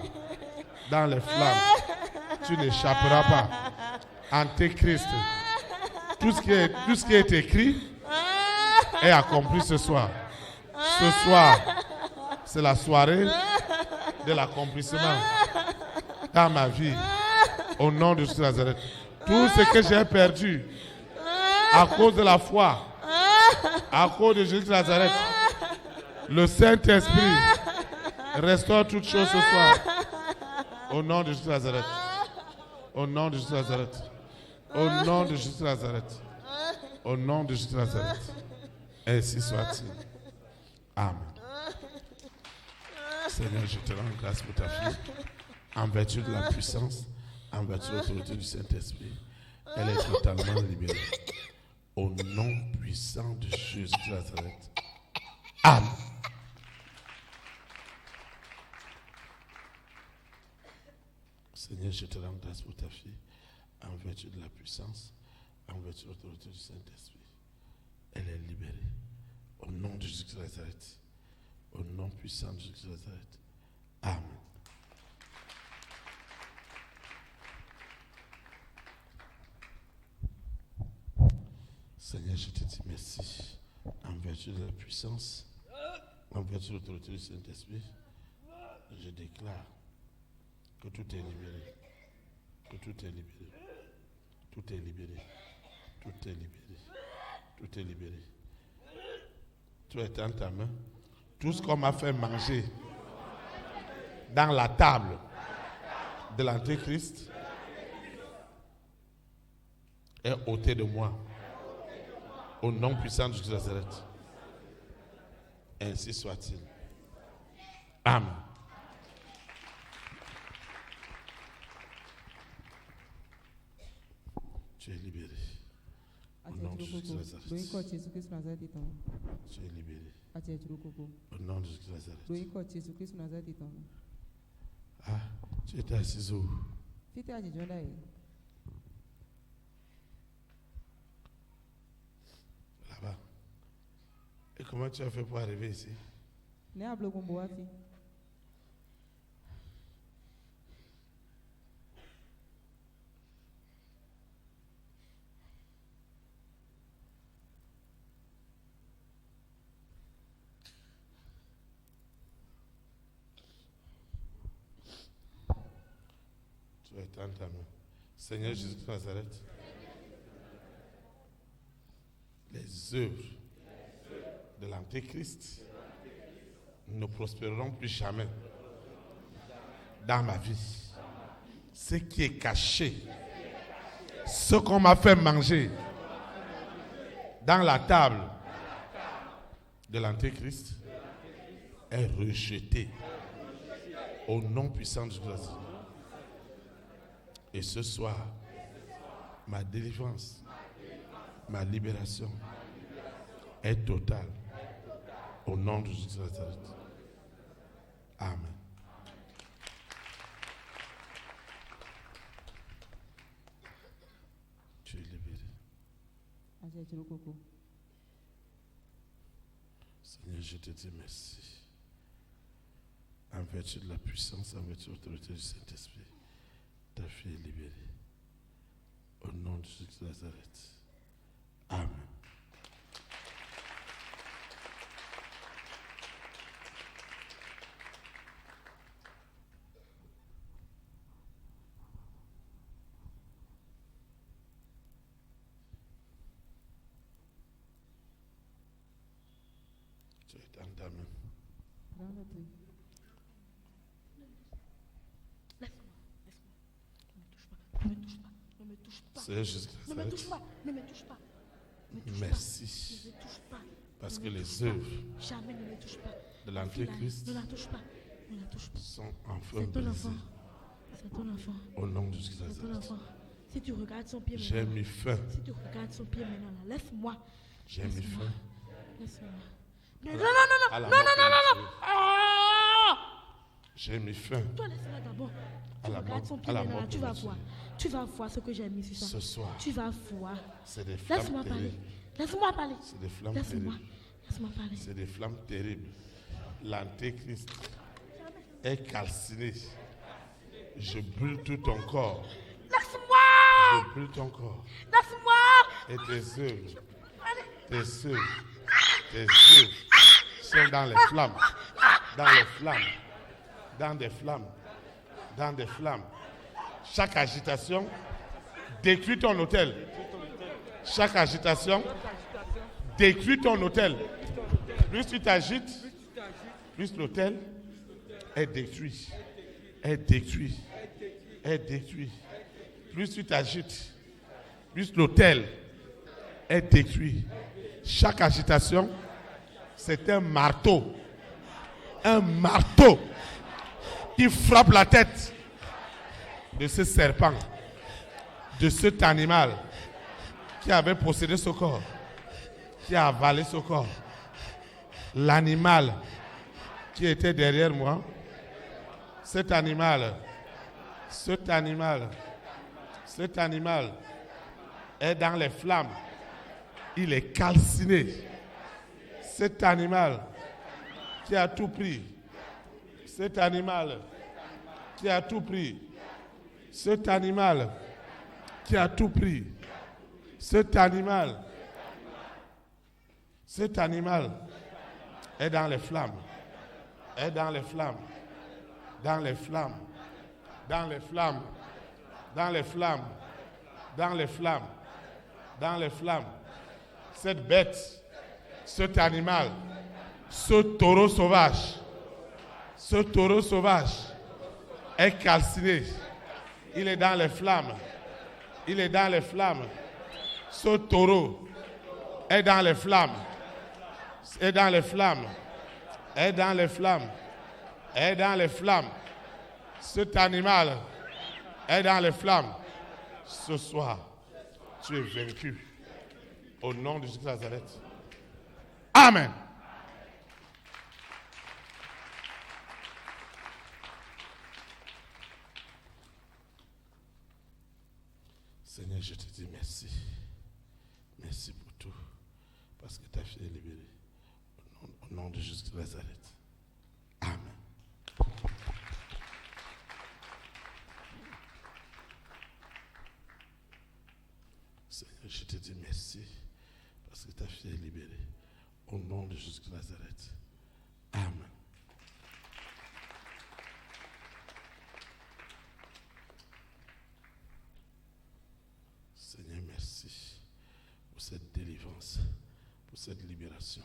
dans les flammes. Tu n'échapperas pas. Antéchrist. Tout ce qui est écrit est accompli ce soir. Ce soir, c'est la soirée de l'accomplissement dans ma vie. Au nom de Jésus Nazareth. Tout ce que j'ai perdu à cause de la foi, à cause de Jésus Nazareth, le Saint-Esprit restaure toutes choses ce soir. Au nom de Jésus Nazareth. Au nom de Jésus Nazareth. Au nom de Jésus Nazareth. Au nom de Jésus Nazareth. Ainsi soit-il. Amen. Seigneur, je te rends grâce pour ta fille. En vertu de la puissance, en vertu de l'autorité du Saint-Esprit, elle est totalement libérée. Au nom puissant de Jésus de Nazareth. Amen. Seigneur, je te rends grâce pour ta fille, en vertu de la puissance, en vertu de l'autorité du Saint-Esprit. Elle est libérée. Au nom de Jésus de Nazareth. Au nom puissant de Jésus de Nazareth. Amen. Seigneur, je te dis merci. En vertu de la puissance, en vertu de l'autorité du Saint-Esprit, je déclare que tout est libéré. Que tout est libéré. Tout est libéré. Tout est libéré. Tout est libéré. Tu étends ta main. Tout ce qu'on m'a fait manger dans la table de l'Antéchrist est ôté de moi. Au nom puissant de Jésus de Nazareth. Ainsi soit-il. Amen. Tu es libéré. Au nom de Jésus de Nazareth. Tu es libéré. Au nom de Jésus de Nazareth. Ah, tu étais assis où? Là-bas. Et comment tu as fait pour arriver ici? Tu vas étendre ta main. Seigneur Jésus de Nazareth, les œuvres de l'Antéchrist ne prospéreront plus jamais dans ma vie. Ce qui est caché, ce qu'on m'a fait manger dans la table de l'Antéchrist est rejeté au nom puissant de Jésus. Et ce soir, ma délivrance, ma libération est totale au nom de Jésus de Nazareth. Amen. Tu es libéré. Seigneur, je te dis merci. En vertu de la puissance, en vertu de l'autorité du Saint-Esprit, ta fille est libérée. Au nom de Jésus de Nazareth. Amen. Tu es dans ta main. Ne me touche pas. Ne me touche pas. Ne me touche pas. Merci. Ne me touche pas. Parce que les œuvres jamais ne me touche pas. De l'Antéchrist ne la touche pas. Ne la touche pas. Sont enfin c'est ton enfant. C'est ton enfant. Au nom de Jésus. C'est ton enfant. Si tu regardes son pied j'ai mis fin. Si tu regardes son pied maintenant, là, laisse-moi. J'ai mis fin. Laisse-moi. Non. J'ai mis fin. Toi, laisse-moi d'abord. Regarde son pied maintenant, tu vas voir. Tu vas voir ce que j'ai mis sur ça. Ce soir. Tu vas voir. C'est des flammes Laisse-moi terribles. Laisse-moi parler. C'est des flammes terribles. Laisse-moi parler. C'est des flammes terribles. L'Antéchrist est calciné. Je brûle tout ton corps. Laisse-moi. Je brûle ton corps. Laisse-moi. Et tes œuvres. Tes œuvres sont dans les flammes. Dans les flammes. Dans des flammes. Dans des flammes. Chaque agitation détruit ton hôtel. Chaque agitation détruit ton hôtel. Plus tu t'agites, plus l'hôtel est détruit. Est détruit. Est détruit. Plus tu t'agites, plus l'hôtel est détruit. Chaque agitation, c'est un marteau. Un marteau qui frappe la tête de ce serpent, de cet animal qui avait possédé ce corps, qui a avalé ce corps. L'animal qui était derrière moi, cet animal est dans les flammes. Il est calciné. Cet animal qui a tout pris. Cet animal qui a tout pris. Cet animal qui a tout pris. Cet animal est dans les flammes. Est dans les flammes. Dans les flammes. Dans les flammes. Dans les flammes. Dans les flammes. Dans les flammes. Cette bête, cet animal, ce taureau sauvage est calciné. Il est dans les flammes. Il est dans les flammes. Ce taureau est dans les flammes. Est dans les flammes. Est dans les flammes. Est dans les flammes. Cet animal est dans les flammes. Ce soir, tu es vaincu. Au nom de Jésus de Nazareth. Amen. Seigneur, je te dis merci. Merci pour tout. Parce que ta fille est libérée. Au nom de Jésus de Nazareth. Amen. Seigneur, je te dis merci. Parce que ta fille est libérée. Au nom de Jésus de Nazareth. Amen. Seigneur, merci pour cette délivrance, pour cette libération.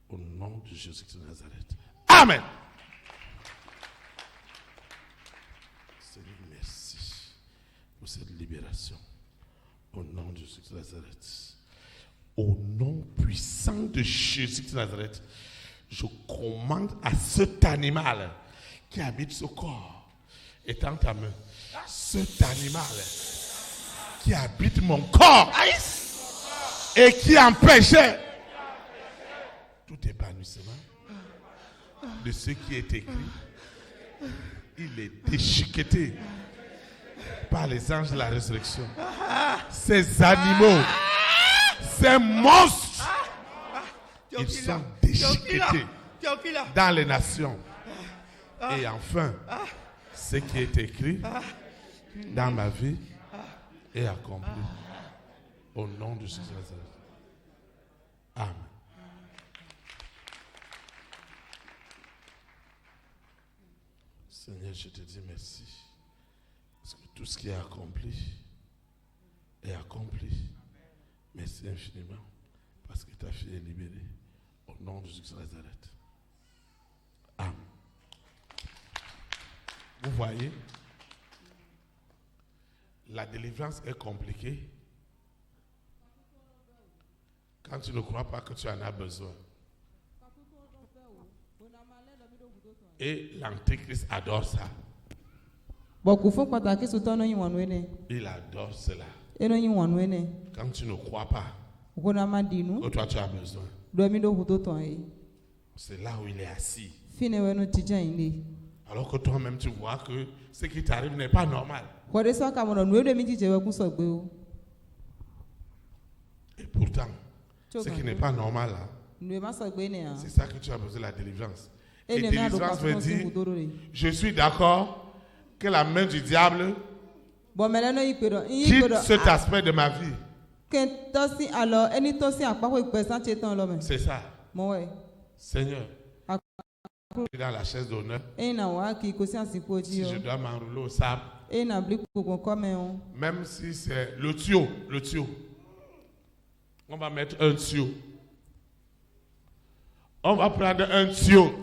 Au nom de Jésus de Nazareth. Amen. Seigneur, merci pour cette libération. Au nom de Jésus de Nazareth. Au nom puissant de Jésus de Nazareth, je commande à cet animal qui habite ce corps, étends ta main, cet animal qui habite mon corps et qui empêchait tout épanouissement de ce qui est écrit, il est déchiqueté par les anges de la résurrection. Ces animaux, ces monstres, ils sont déchiquetés dans les nations. Et enfin, ce qui est écrit dans ma vie est accompli. Au nom de Jésus. Amen. Seigneur, je te dis merci. Parce que tout ce qui est accompli est accompli. Merci infiniment. Parce que ta fille est libérée. Au nom de Jésus de Nazareth. Amen. Vous voyez, la délivrance est compliquée quand tu ne crois pas que tu en as besoin. Et l'Antéchrist adore ça. Il adore cela. Quand tu ne crois pas que toi tu as besoin, c'est là où il est assis. Alors que toi-même tu vois que ce qui t'arrive n'est pas normal. Et pourtant, ce qui n'est pas normal là, c'est ça que tu as besoin de la délivrance. Et délivrance veut dire, je suis d'accord que la main du diable quitte cet aspect de ma vie. C'est ça. Seigneur, dans la chaise d'honneur, si je dois m'enrouler au sable, même si c'est le tuyau, on va mettre un tuyau. On va prendre un tuyau.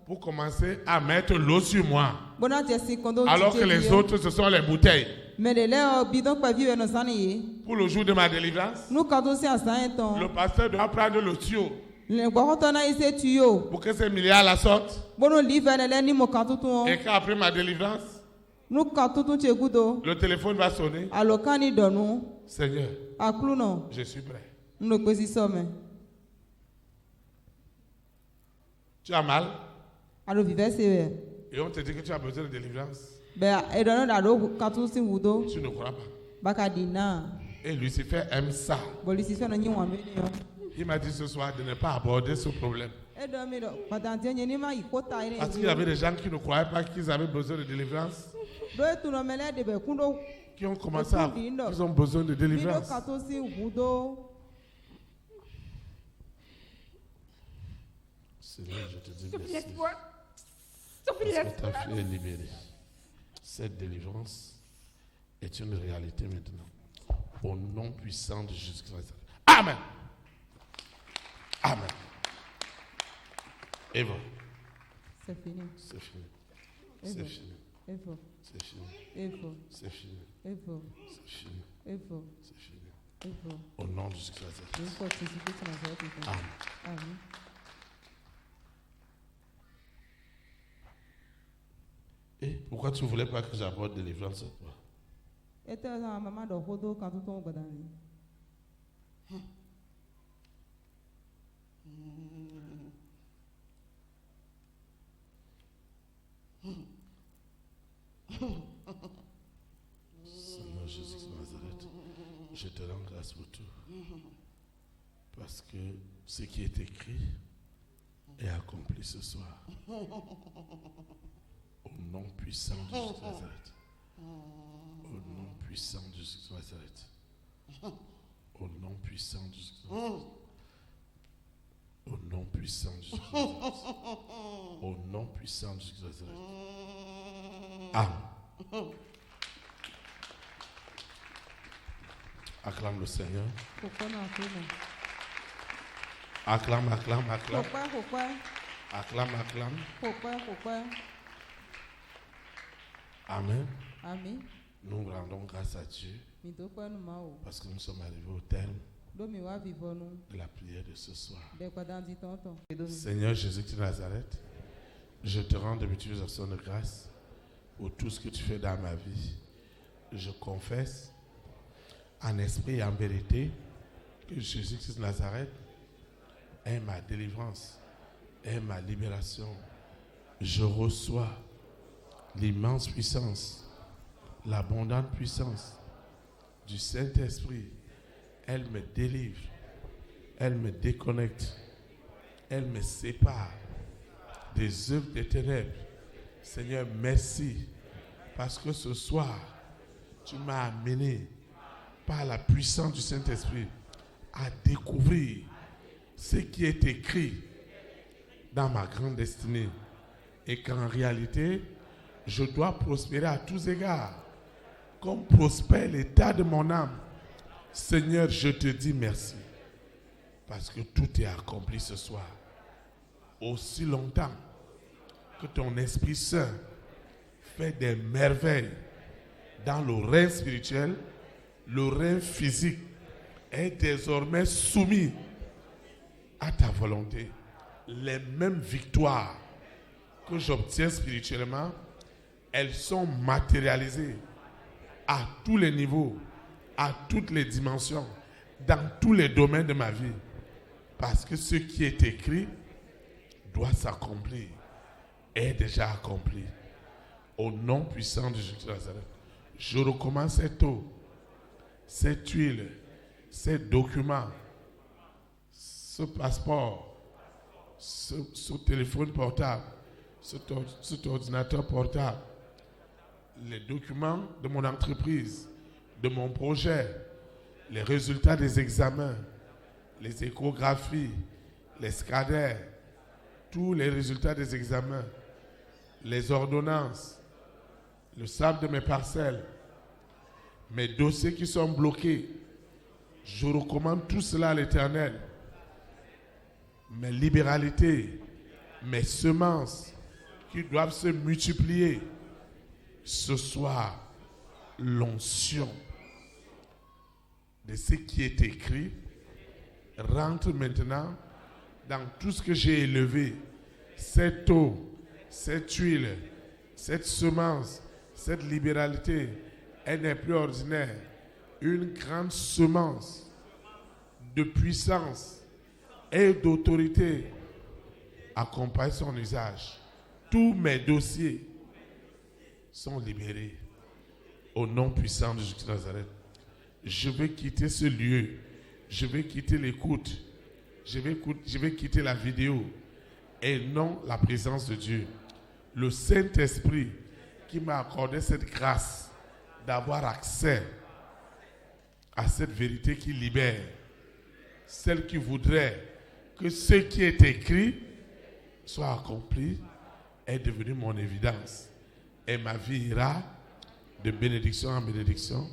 Pour commencer à mettre l'eau sur moi. Alors que les autres, ce sont les bouteilles. Pour le jour de ma délivrance, le pasteur doit prendre le tuyau. Pour que ces milliards la sortent. Et qu'après ma délivrance, le téléphone va sonner. Seigneur, je suis prêt. Tu as mal? Et on te dit que tu as besoin de délivrance. Tu ne crois pas. Et Lucifer aime ça. Il m'a dit ce soir de ne pas aborder ce problème. Parce qu'il y avait des gens qui ne croyaient pas qu'ils avaient besoin de délivrance. Qui ont commencé à... Ils ont besoin de délivrance. Seigneur, je te dis merci. Parce que ta fille est libérée. Cette délivrance est une réalité maintenant. Au nom puissant de Jésus-Christ. Amen. Amen. Eva. C'est fini. C'est fini. C'est fini. Eva. C'est fini. Eva. C'est fini. Eva. C'est fini. Eva. C'est fini. Eva. Au nom de Jésus-Christ. Amen. Amen. Et pourquoi tu ne voulais pas que j'apporte délivrance à toi? Seigneur Jésus de Nazareth, je te rends grâce pour tout. Parce que ce qui est écrit est accompli ce soir. Au nom puissant de Jésus de Nazareth. Au nom puissant de Jésus de Nazareth. Au nom puissant de Jésus de Nazareth. Au nom puissant de Jésus de Nazareth. Au nom puissant de Jésus de Nazareth. Amen. Acclame le Seigneur. Acclame, acclame, acclame. Acclame, acclame. Amen. Amen. Nous rendons grâce à Dieu parce que nous sommes arrivés au terme de la prière de ce soir. Seigneur Jésus de Nazareth, je te rends de multiples actions de grâce pour tout ce que tu fais dans ma vie. Je confesse en esprit et en vérité que Jésus de Nazareth est ma délivrance, est ma libération. Je reçois l'immense puissance, l'abondante puissance du Saint-Esprit. Elle me délivre, elle me déconnecte, Elle me sépare des œuvres des ténèbres. Seigneur, merci. Parce que ce soir, tu m'as amené par la puissance du Saint-Esprit à découvrir ce qui est écrit dans ma grande destinée. Et qu'en réalité, je dois prospérer à tous égards. Comme prospère l'état de mon âme. Seigneur, je te dis merci. Parce que tout est accompli ce soir. Aussi longtemps que ton Esprit Saint fait des merveilles dans le règne spirituel, le règne physique est désormais soumis à ta volonté. Les mêmes victoires que j'obtiens spirituellement, elles sont matérialisées à tous les niveaux, à toutes les dimensions, dans tous les domaines de ma vie. Parce que ce qui est écrit doit s'accomplir, est déjà accompli. Au nom puissant de Jésus de Nazareth, je recommence cette eau, cette huile, ces documents, ce passeport, ce téléphone portable, cet ordinateur portable, les documents de mon entreprise, de mon projet, les résultats des examens, les échographies, les scanners, tous les résultats des examens, les ordonnances, le sable de mes parcelles, mes dossiers qui sont bloqués. Je recommande tout cela à l'Éternel. Mes libéralités, mes semences qui doivent se multiplier. Ce soir, l'onction de ce qui est écrit rentre maintenant dans tout ce que j'ai élevé. Cette eau, cette huile, cette semence, cette libéralité, elle n'est plus ordinaire. Une grande semence de puissance et d'autorité accompagne son usage. Tous mes dossiers sont libérés au nom puissant de Jésus de Nazareth. Je vais quitter ce lieu. Je vais quitter l'écoute. Je vais quitter la vidéo et non la présence de Dieu. Le Saint-Esprit qui m'a accordé cette grâce d'avoir accès à cette vérité qui libère, celle qui voudrait que ce qui est écrit soit accompli, est devenu mon évidence. Et ma vie ira de bénédiction en bénédiction,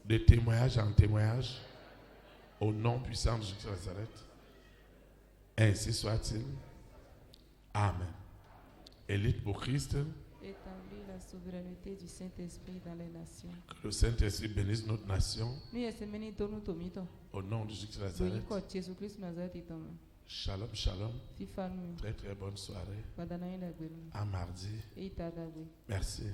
de témoignage en témoignage, au nom puissant de Jésus de Nazareth. Ainsi soit-il. Amen. Élite pour Christ. Établis la souveraineté du Saint-Esprit dans les nations. Que le Saint-Esprit bénisse notre nation. Au nom de Jésus de Nazareth. Shalom, shalom. Très très bonne soirée. À mardi. Merci.